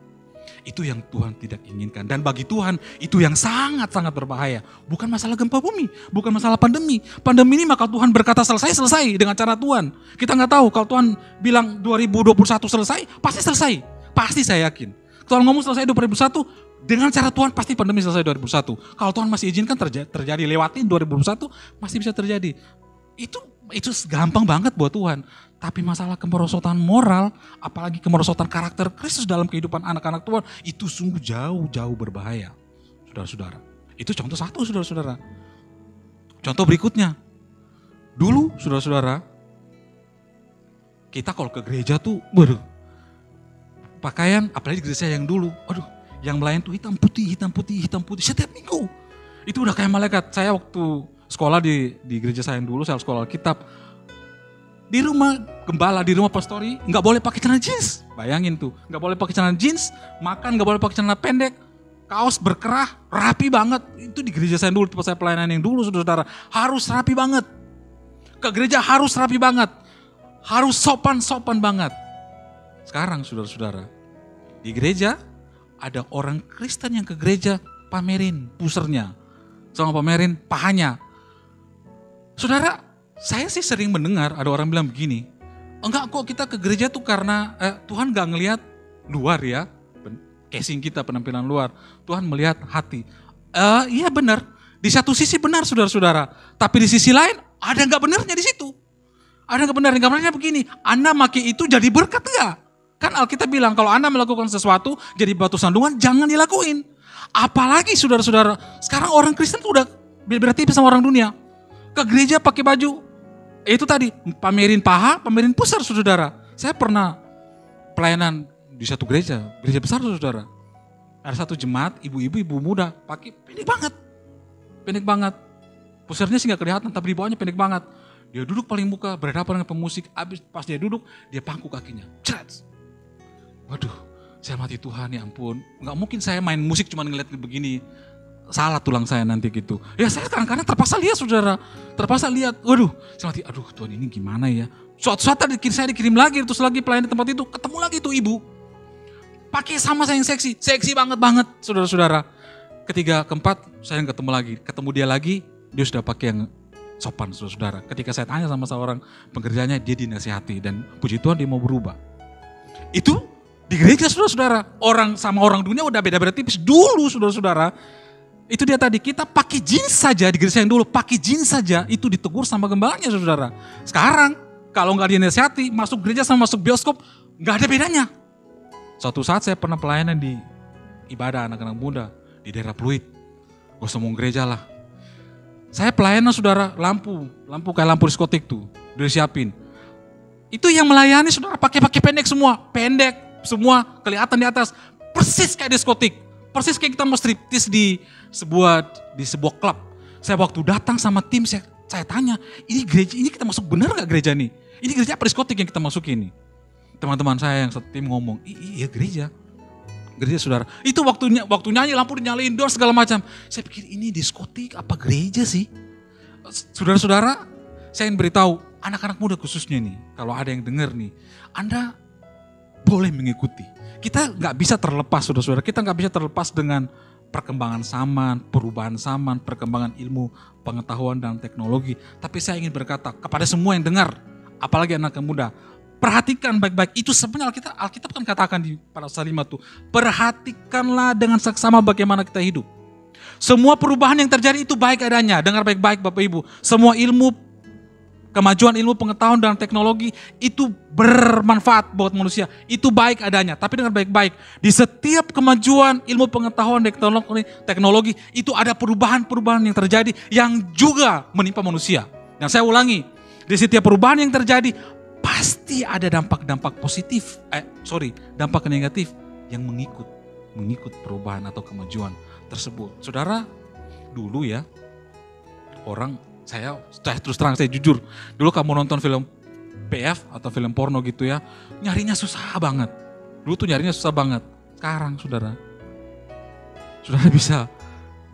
Itu yang Tuhan tidak inginkan. Dan bagi Tuhan itu yang sangat-sangat berbahaya. Bukan masalah gempa bumi, bukan masalah pandemi. Pandemi ini maka Tuhan berkata selesai dengan cara Tuhan. Kita nggak tahu kalau Tuhan bilang 2021 selesai, pasti selesai. Pasti saya yakin. Tuhan ngomong selesai 2021, dengan cara Tuhan pasti pandemi selesai 2021. Kalau Tuhan masih izinkan terjadi lewatin 2021, masih bisa terjadi. Itu gampang banget buat Tuhan. Tapi masalah kemerosotan moral, apalagi kemerosotan karakter Kristus dalam kehidupan anak-anak Tuhan, itu sungguh jauh-jauh berbahaya. Saudara-saudara. Itu contoh satu saudara-saudara. Contoh berikutnya. Dulu saudara-saudara, kita kalau ke gereja tuh, waduh, pakaian, apalagi di gereja yang dulu, waduh, yang melayani tuh hitam putih, setiap minggu. Itu udah kayak malaikat. Saya waktu sekolah di gereja saya yang dulu, saya sekolah Alkitab. Di rumah gembala, di rumah pastori, nggak boleh pakai celana jeans. Bayangin tuh, nggak boleh pakai celana jeans, makan nggak boleh pakai celana pendek, kaos berkerah, rapi banget. Itu di gereja saya dulu, tempat saya pelayanan yang dulu, saudara-saudara, harus rapi banget. Ke gereja harus rapi banget, harus sopan banget. Sekarang saudara-saudara, di gereja ada orang Kristen yang ke gereja pamerin pusernya, sama pamerin pahanya. Saudara, saya sih sering mendengar ada orang bilang begini, enggak kok kita ke gereja tuh karena Tuhan gak ngelihat luar ya, casing kita penampilan luar, Tuhan melihat hati. Iya benar, di satu sisi benar saudara-saudara, tapi di sisi lain ada gak benarnya di situ. Ada gak benarnya begini, Anda maki itu jadi berkat gak? Kan Alkitab bilang kalau Anda melakukan sesuatu jadi batu sandungan jangan dilakuin. Apalagi saudara-saudara, sekarang orang Kristen tuh udah beda tipis sama orang dunia. Ke gereja pakai baju itu tadi, pamerin paha, pamerin pusar saudara. Saya pernah pelayanan di satu gereja besar saudara. Ada satu jemaat, ibu muda, pakai pendek banget. Pusarnya sih gak kelihatan, tapi di bawahnya pendek banget. Dia duduk paling muka, berhadapan dengan pemusik, habis pas dia duduk, dia pangku kakinya. Cret. Waduh, saya mati Tuhan, ya ampun. Gak mungkin saya main musik cuma ngeliat begini. Salah tulang saya nanti gitu. Ya saya kadang-kadang terpaksa lihat saudara. Terpaksa lihat. Waduh, saya mati, aduh Tuhan ini gimana ya. Suatu saat saya dikirim lagi, terus lagi pelayan di tempat itu. Ketemu lagi tuh ibu. Pakai sama saya yang seksi. Seksi banget saudara-saudara. Ketiga, keempat, saya ketemu lagi. Ketemu dia lagi, dia sudah pakai yang sopan saudara. Ketika saya tanya sama seorang pengerjanya, dia dinasihati. Dan puji Tuhan dia mau berubah. Itu di gereja saudara-saudara. Orang sama orang dunia udah beda-beda tipis. Dulu saudara-saudara, itu dia tadi, kita pakai jeans saja di gereja yang dulu, pakai jeans saja itu ditegur sama gembalanya saudara. Sekarang kalau nggak dinasihati, masuk gereja sama masuk bioskop nggak ada bedanya. Suatu saat saya pernah pelayanan di ibadah anak-anak muda di daerah Pluit. Gue semua gereja lah. Saya pelayanan saudara, lampu kayak lampu diskotik tuh, udah disiapin. Itu yang melayani saudara pakai pendek semua, kelihatan di atas, persis kayak diskotik. Persis kayak kita mau striptease di sebuah klub. Saya waktu datang sama tim, saya Saya tanya, ini gereja ini kita masuk benar nggak gereja nih? Ini gereja apa diskotik yang kita masukin nih? Teman-teman saya yang setim ngomong, iya gereja. Gereja saudara. Itu waktu nyanyi lampu dinyalain doang segala macam. Saya pikir ini diskotik apa gereja sih? Saudara-saudara, saya ingin beritahu anak-anak muda khususnya nih. Kalau ada yang dengar nih, Anda boleh mengikuti. Kita nggak bisa terlepas saudara-saudara. Kita nggak bisa terlepas dengan perkembangan zaman, perubahan zaman, perkembangan ilmu, pengetahuan dan teknologi. Tapi saya ingin berkata kepada semua yang dengar, apalagi anak muda, perhatikan baik-baik. Itu sebenarnya Alkitab kan katakan di pasal 5 tuh, perhatikanlah dengan saksama bagaimana kita hidup. Semua perubahan yang terjadi itu baik adanya. Dengar baik-baik Bapak Ibu. Semua ilmu, kemajuan ilmu pengetahuan dan teknologi itu bermanfaat buat manusia. Itu baik adanya. Tapi dengar baik-baik. Di setiap kemajuan ilmu pengetahuan dan teknologi itu ada perubahan-perubahan yang terjadi yang juga menimpa manusia. Dan saya ulangi, di setiap perubahan yang terjadi pasti ada dampak-dampak positif, dampak negatif yang mengikut perubahan atau kemajuan tersebut. Saudara, dulu ya, saya terus terang, saya jujur, dulu kamu nonton film PF atau film porno gitu ya, nyarinya susah banget. Dulu tuh nyarinya susah banget. Sekarang saudara bisa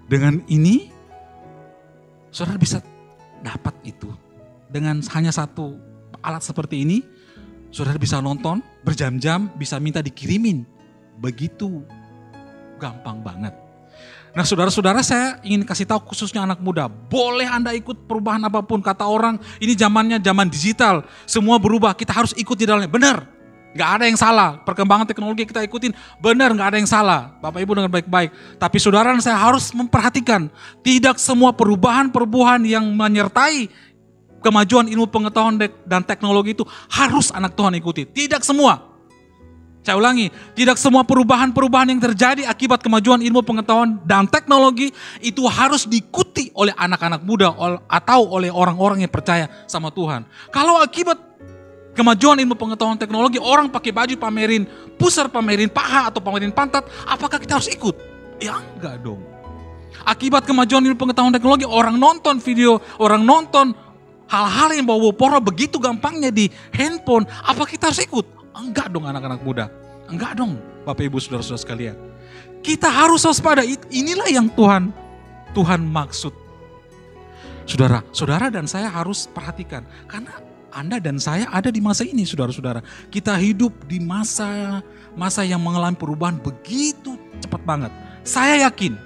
dengan ini, saudara bisa dapat itu. Dengan hanya satu alat seperti ini, saudara bisa nonton berjam-jam, bisa minta dikirimin. Begitu gampang banget. Nah saudara-saudara, saya ingin kasih tahu khususnya anak muda, boleh Anda ikut perubahan apapun. Kata orang, ini zamannya zaman digital, semua berubah, kita harus ikut di dalamnya. Benar, gak ada yang salah. Perkembangan teknologi kita ikutin, benar, gak ada yang salah. Bapak Ibu dengar baik-baik. Tapi saudara, saya harus memperhatikan, tidak semua perubahan yang menyertai kemajuan ilmu pengetahuan dan teknologi itu harus anak Tuhan ikuti. Tidak semua. Saya ulangi, tidak semua perubahan-perubahan yang terjadi akibat kemajuan ilmu pengetahuan dan teknologi itu harus diikuti oleh anak-anak muda atau oleh orang-orang yang percaya sama Tuhan. Kalau akibat kemajuan ilmu pengetahuan teknologi, orang pakai baju pamerin pusar, pamerin paha atau pamerin pantat, apakah kita harus ikut? Ya enggak dong. Akibat kemajuan ilmu pengetahuan teknologi, orang nonton video, orang nonton hal-hal yang bawa porno begitu gampangnya di handphone, apa kita harus ikut? Enggak dong anak-anak muda. Enggak dong Bapak Ibu saudara-saudara sekalian. Kita harus waspada. Inilah yang Tuhan maksud. Saudara dan saya harus perhatikan. Karena Anda dan saya ada di masa ini saudara-saudara. Kita hidup di masa yang mengalami perubahan begitu cepat banget. Saya yakin,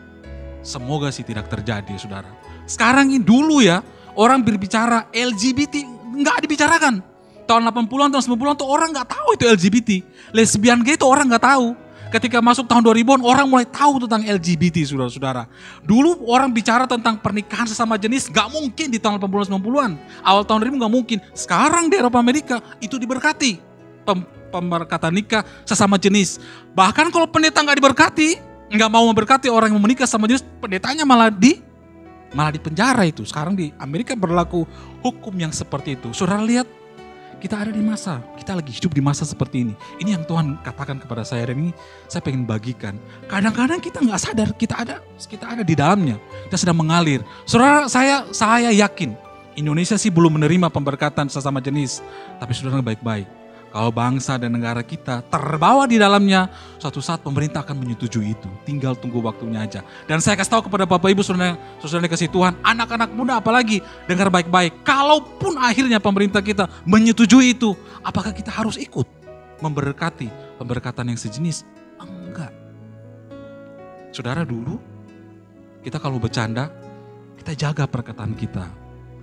semoga sih tidak terjadi saudara. Sekarang ini dulu ya, orang berbicara LGBT enggak dibicarakan. Tahun 80-an, tahun 90-an tuh orang gak tahu itu LGBT. Lesbian gay itu orang gak tahu. Ketika masuk tahun 2000-an orang mulai tahu tentang LGBT saudara-saudara. Dulu orang bicara tentang pernikahan sesama jenis gak mungkin di tahun 80-an, 90-an. Awal tahun 2000 gak mungkin. Sekarang di Eropa Amerika itu diberkati. Pemberkatan nikah sesama jenis. Bahkan kalau pendeta gak diberkati, gak mau memberkati orang yang menikah sama jenis, pendetanya malah dipenjara itu. Sekarang di Amerika berlaku hukum yang seperti itu. Saudara lihat, kita ada di masa, kita lagi hidup di masa seperti ini. Ini yang Tuhan katakan kepada saya dan ini saya pengen bagikan. Kadang-kadang kita nggak sadar kita ada di dalamnya. Kita sedang mengalir. Saudara, saya yakin Indonesia sih belum menerima pemberkatan sesama jenis. Tapi saudara baik-baik. Kalau bangsa dan negara kita terbawa di dalamnya, suatu saat pemerintah akan menyetujui itu. Tinggal tunggu waktunya aja. Dan saya kasih tahu kepada Bapak Ibu saudara dikasih Tuhan, anak-anak muda apalagi, dengar baik-baik. Kalaupun akhirnya pemerintah kita menyetujui itu, apakah kita harus ikut memberkati pemberkatan yang sejenis? Enggak. Saudara, dulu kita kalau bercanda, kita jaga perkataan kita.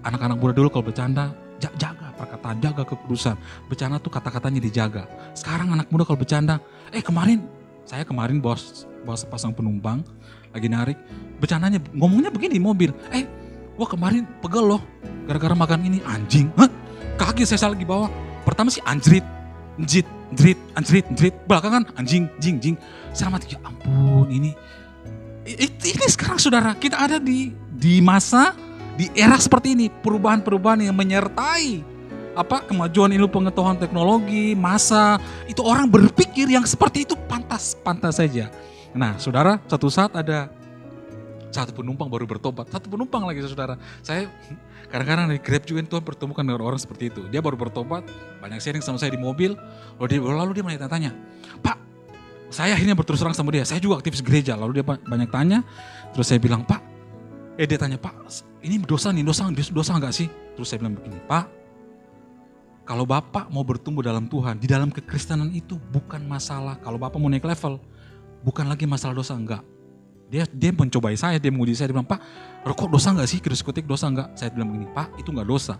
Anak-anak muda dulu kalau bercanda, jaga perkataan, jaga kekudusan. Bercanda tuh kata-katanya dijaga. Sekarang anak muda kalau bercanda, saya kemarin bawa sepasang penumpang lagi narik, bercandanya ngomongnya begini di mobil. Wah kemarin pegel loh, gara-gara makan ini anjing. Kaget saya lagi bawa. Pertama sih anjrit, belakangan anjing, jing. Saya mati, ya ampun ini sekarang saudara, kita ada di masa, di era seperti ini, perubahan-perubahan yang menyertai kemajuan ilmu pengetahuan teknologi, masa itu orang berpikir yang seperti itu pantas saja. Nah, saudara, satu saat ada 1 penumpang baru bertobat. 1 penumpang lagi saudara. Saya kadang-kadang di Grab juga Tuhan pertemukan dengan orang seperti itu. Dia baru bertobat, banyak sharing sama saya di mobil. Lalu dia mulai tanya, Pak, saya akhirnya berterus terang sama dia. Saya juga aktivis gereja. Lalu dia banyak tanya. Terus saya bilang, Pak, dia tanya, Pak, ini dosa nggak sih? Terus saya bilang begini, Pak, kalau Bapak mau bertumbuh dalam Tuhan, di dalam kekristenan itu bukan masalah. Kalau Bapak mau naik level, bukan lagi masalah dosa, enggak. Dia mencobai saya, dia menguji saya, dia bilang, Pak, rokok dosa enggak sih? Diskotik dosa enggak? Saya bilang begini, Pak, itu enggak dosa.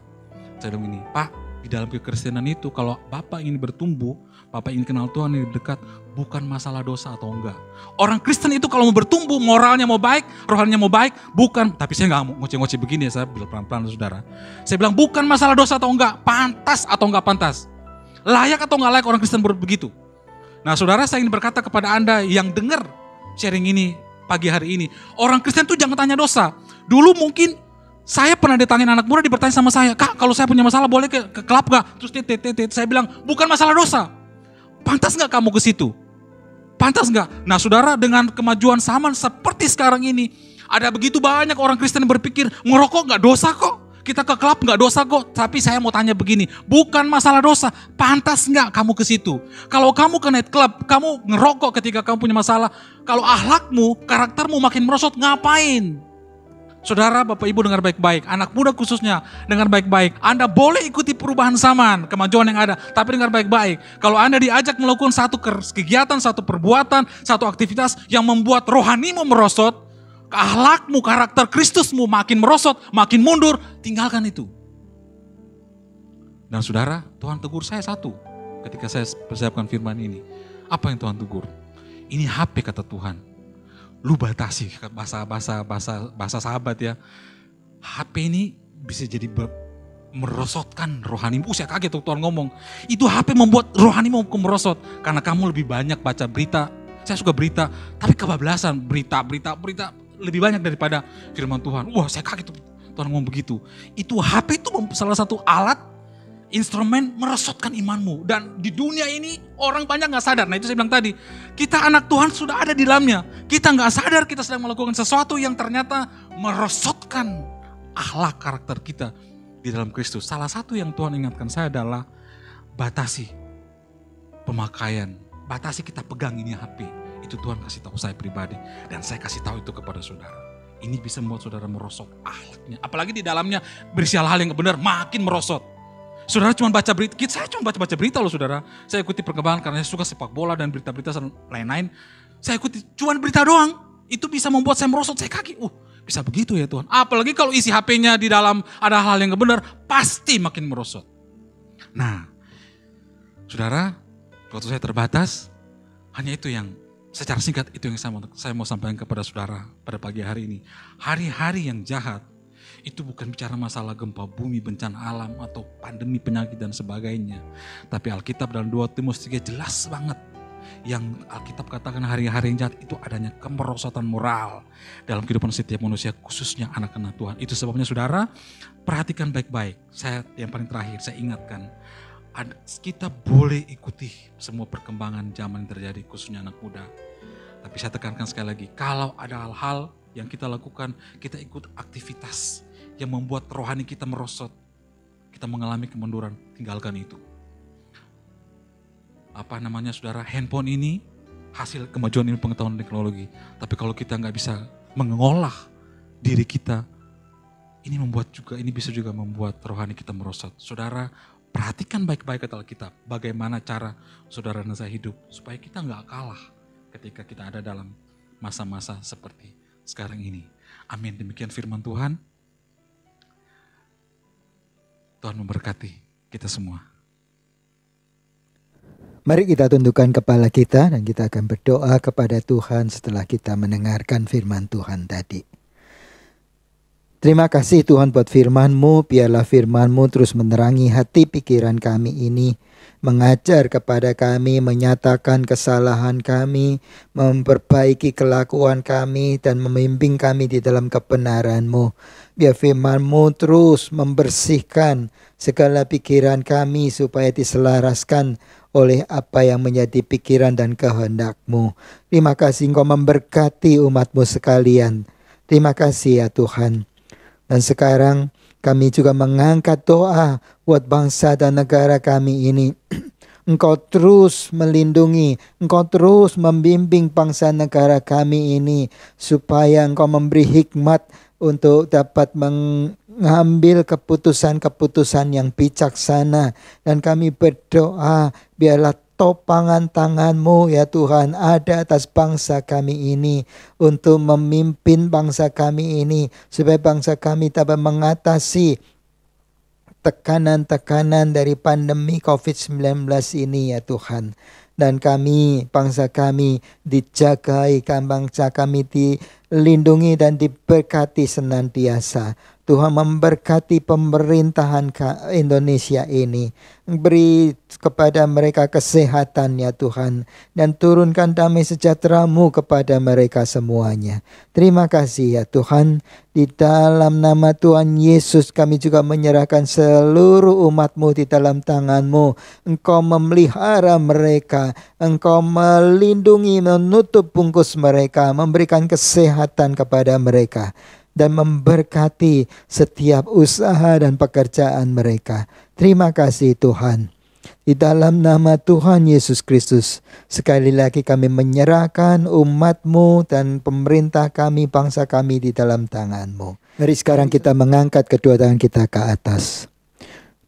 Saya bilang begini, Pak, di dalam kekristenan itu kalau Bapak ingin bertumbuh, Bapak ingin kenal Tuhan yang dekat, bukan masalah dosa atau enggak. Orang Kristen itu kalau mau bertumbuh, moralnya mau baik, rohaninya mau baik, bukan. Tapi saya enggak mau ngoceh-ngoceh begini ya, saya bilang pelan-pelan saudara. Saya bilang bukan masalah dosa atau enggak, pantas atau enggak pantas. Layak atau enggak layak orang Kristen begitu. Nah saudara, saya ingin berkata kepada Anda yang dengar sharing ini, pagi hari ini, orang Kristen tuh jangan tanya dosa. Dulu mungkin saya pernah ditanyain anak muda, dia bertanya sama saya, Kak, kalau saya punya masalah boleh ke klub gak? Terus saya bilang, bukan masalah dosa. Pantas gak kamu ke situ? Pantas gak? Nah saudara, dengan kemajuan zaman seperti sekarang ini, ada begitu banyak orang Kristen yang berpikir, ngerokok gak dosa kok. Kita ke klub gak dosa kok. Tapi saya mau tanya begini, bukan masalah dosa, pantas gak kamu ke situ? Kalau kamu ke night club, kamu ngerokok ketika kamu punya masalah, kalau akhlakmu, karaktermu makin merosot, ngapain? Saudara, Bapak Ibu dengar baik-baik, anak muda khususnya dengar baik-baik. Anda boleh ikuti perubahan zaman, kemajuan yang ada, tapi dengar baik-baik. Kalau Anda diajak melakukan satu kegiatan, satu perbuatan, satu aktivitas yang membuat rohanimu merosot, akhlakmu, karakter Kristusmu makin merosot, makin mundur, tinggalkan itu. Dan saudara, Tuhan tegur saya satu ketika saya persiapkan firman ini. Apa yang Tuhan tegur? Ini HP kata Tuhan. Lu batasi, bahasa sahabat ya. HP ini bisa jadi merosotkan rohanimu. Saya kaget tuh Tuhan ngomong. Itu HP membuat rohanimu merosot. Karena kamu lebih banyak baca berita. Saya suka berita, tapi kebablasan berita lebih banyak daripada firman Tuhan. Wah, saya kaget Tuhan ngomong begitu. Itu HP itu salah satu alat, instrumen merosotkan imanmu. Dan di dunia ini orang banyak gak sadar. Nah itu saya bilang tadi, kita anak Tuhan sudah ada di dalamnya. Kita gak sadar kita sedang melakukan sesuatu yang ternyata merosotkan akhlak karakter kita di dalam Kristus. Salah satu yang Tuhan ingatkan saya adalah batasi pemakaian. Batasi kita pegang ini HP. Itu Tuhan kasih tahu saya pribadi. Dan saya kasih tahu itu kepada saudara. Ini bisa membuat saudara merosot akhlaknya. Apalagi di dalamnya berisi hal-hal yang benar, makin merosot. Saudara cuma baca berita, saya cuma baca berita loh saudara. Saya ikuti perkembangan karena saya suka sepak bola dan berita-berita lain-lain. Saya ikuti cuma berita doang. Itu bisa membuat saya merosot, saya kaget. Bisa begitu ya Tuhan. Apalagi kalau isi HP-nya di dalam ada hal yang benar, pasti makin merosot. Nah, saudara, waktu saya terbatas, hanya itu yang secara singkat itu yang saya mau sampaikan kepada saudara pada pagi hari ini. Hari-hari yang jahat itu bukan bicara masalah gempa bumi, bencana alam atau pandemi penyakit dan sebagainya. Tapi Alkitab dalam 2 Timotius 3 jelas banget. Yang Alkitab katakan hari-hari yang jahat itu adanya kemerosotan moral dalam kehidupan setiap manusia, khususnya anak-anak Tuhan. Itu sebabnya saudara, perhatikan baik-baik. Saya yang paling terakhir saya ingatkan, kita boleh ikuti semua perkembangan zaman yang terjadi khususnya anak muda. Tapi saya tekankan sekali lagi, kalau ada hal-hal yang kita lakukan, kita ikut aktivitas yang membuat rohani kita merosot, kita mengalami kemunduran, tinggalkan itu. Saudara, handphone ini hasil kemajuan ilmu pengetahuan dan teknologi. Tapi kalau kita nggak bisa mengolah diri kita, ini bisa juga membuat rohani kita merosot. Saudara, perhatikan baik-baik kata Alkitab, bagaimana cara saudara dan saya hidup, supaya kita nggak kalah ketika kita ada dalam masa-masa seperti sekarang ini. Amin, demikian firman Tuhan. Tuhan memberkati kita semua. Mari kita tundukkan kepala kita dan kita akan berdoa kepada Tuhan setelah kita mendengarkan firman Tuhan tadi. Terima kasih Tuhan buat firman-Mu, biarlah firman-Mu terus menerangi hati pikiran kami ini, mengajar kepada kami, menyatakan kesalahan kami, memperbaiki kelakuan kami, dan membimbing kami di dalam kebenaran-Mu. Biar firman-Mu terus membersihkan segala pikiran kami supaya diselaraskan oleh apa yang menjadi pikiran dan kehendak-Mu. Terima kasih Engkau memberkati umat-Mu sekalian. Terima kasih ya Tuhan. Dan sekarang kami juga mengangkat doa buat bangsa dan negara kami ini. Engkau terus melindungi, Engkau terus membimbing bangsa negara kami ini, supaya Engkau memberi hikmat untuk dapat mengambil keputusan-keputusan yang bijaksana. Dan kami berdoa, biarlah topangan tangan-Mu ya Tuhan ada atas bangsa kami ini, untuk memimpin bangsa kami ini, supaya bangsa kami dapat mengatasi tekanan-tekanan dari pandemi COVID-19 ini ya Tuhan. Dan kami, bangsa kami dijagai, bangsa kami dilindungi dan diberkati senantiasa. Tuhan memberkati pemerintahan Indonesia ini. Beri kepada mereka kesehatan ya Tuhan. Dan turunkan damai sejahtera-Mu kepada mereka semuanya. Terima kasih ya Tuhan. Di dalam nama Tuhan Yesus kami juga menyerahkan seluruh umat-Mu di dalam tangan-Mu. Engkau memelihara mereka. Engkau melindungi, menutup bungkus mereka. Memberikan kesehatan kepada mereka. Dan memberkati setiap usaha dan pekerjaan mereka. Terima kasih Tuhan. Di dalam nama Tuhan Yesus Kristus, sekali lagi kami menyerahkan umat-Mu dan pemerintah kami, bangsa kami di dalam tangan-Mu. Mari sekarang kita mengangkat kedua tangan kita ke atas.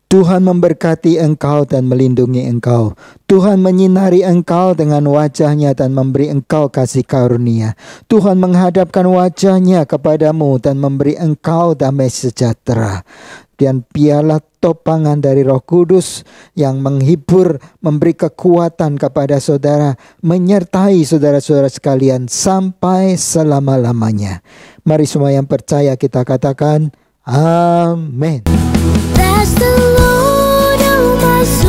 Tuhan memberkati engkau dan melindungi engkau. Tuhan menyinari engkau dengan wajah-Nya dan memberi engkau kasih karunia. Tuhan menghadapkan wajah-Nya kepadamu dan memberi engkau damai sejahtera. Dan biarlah topangan dari Roh Kudus yang menghibur, memberi kekuatan kepada saudara, menyertai saudara-saudara sekalian sampai selama-lamanya. Mari semua yang percaya kita katakan, amin. Bless the Lord, oh my soul.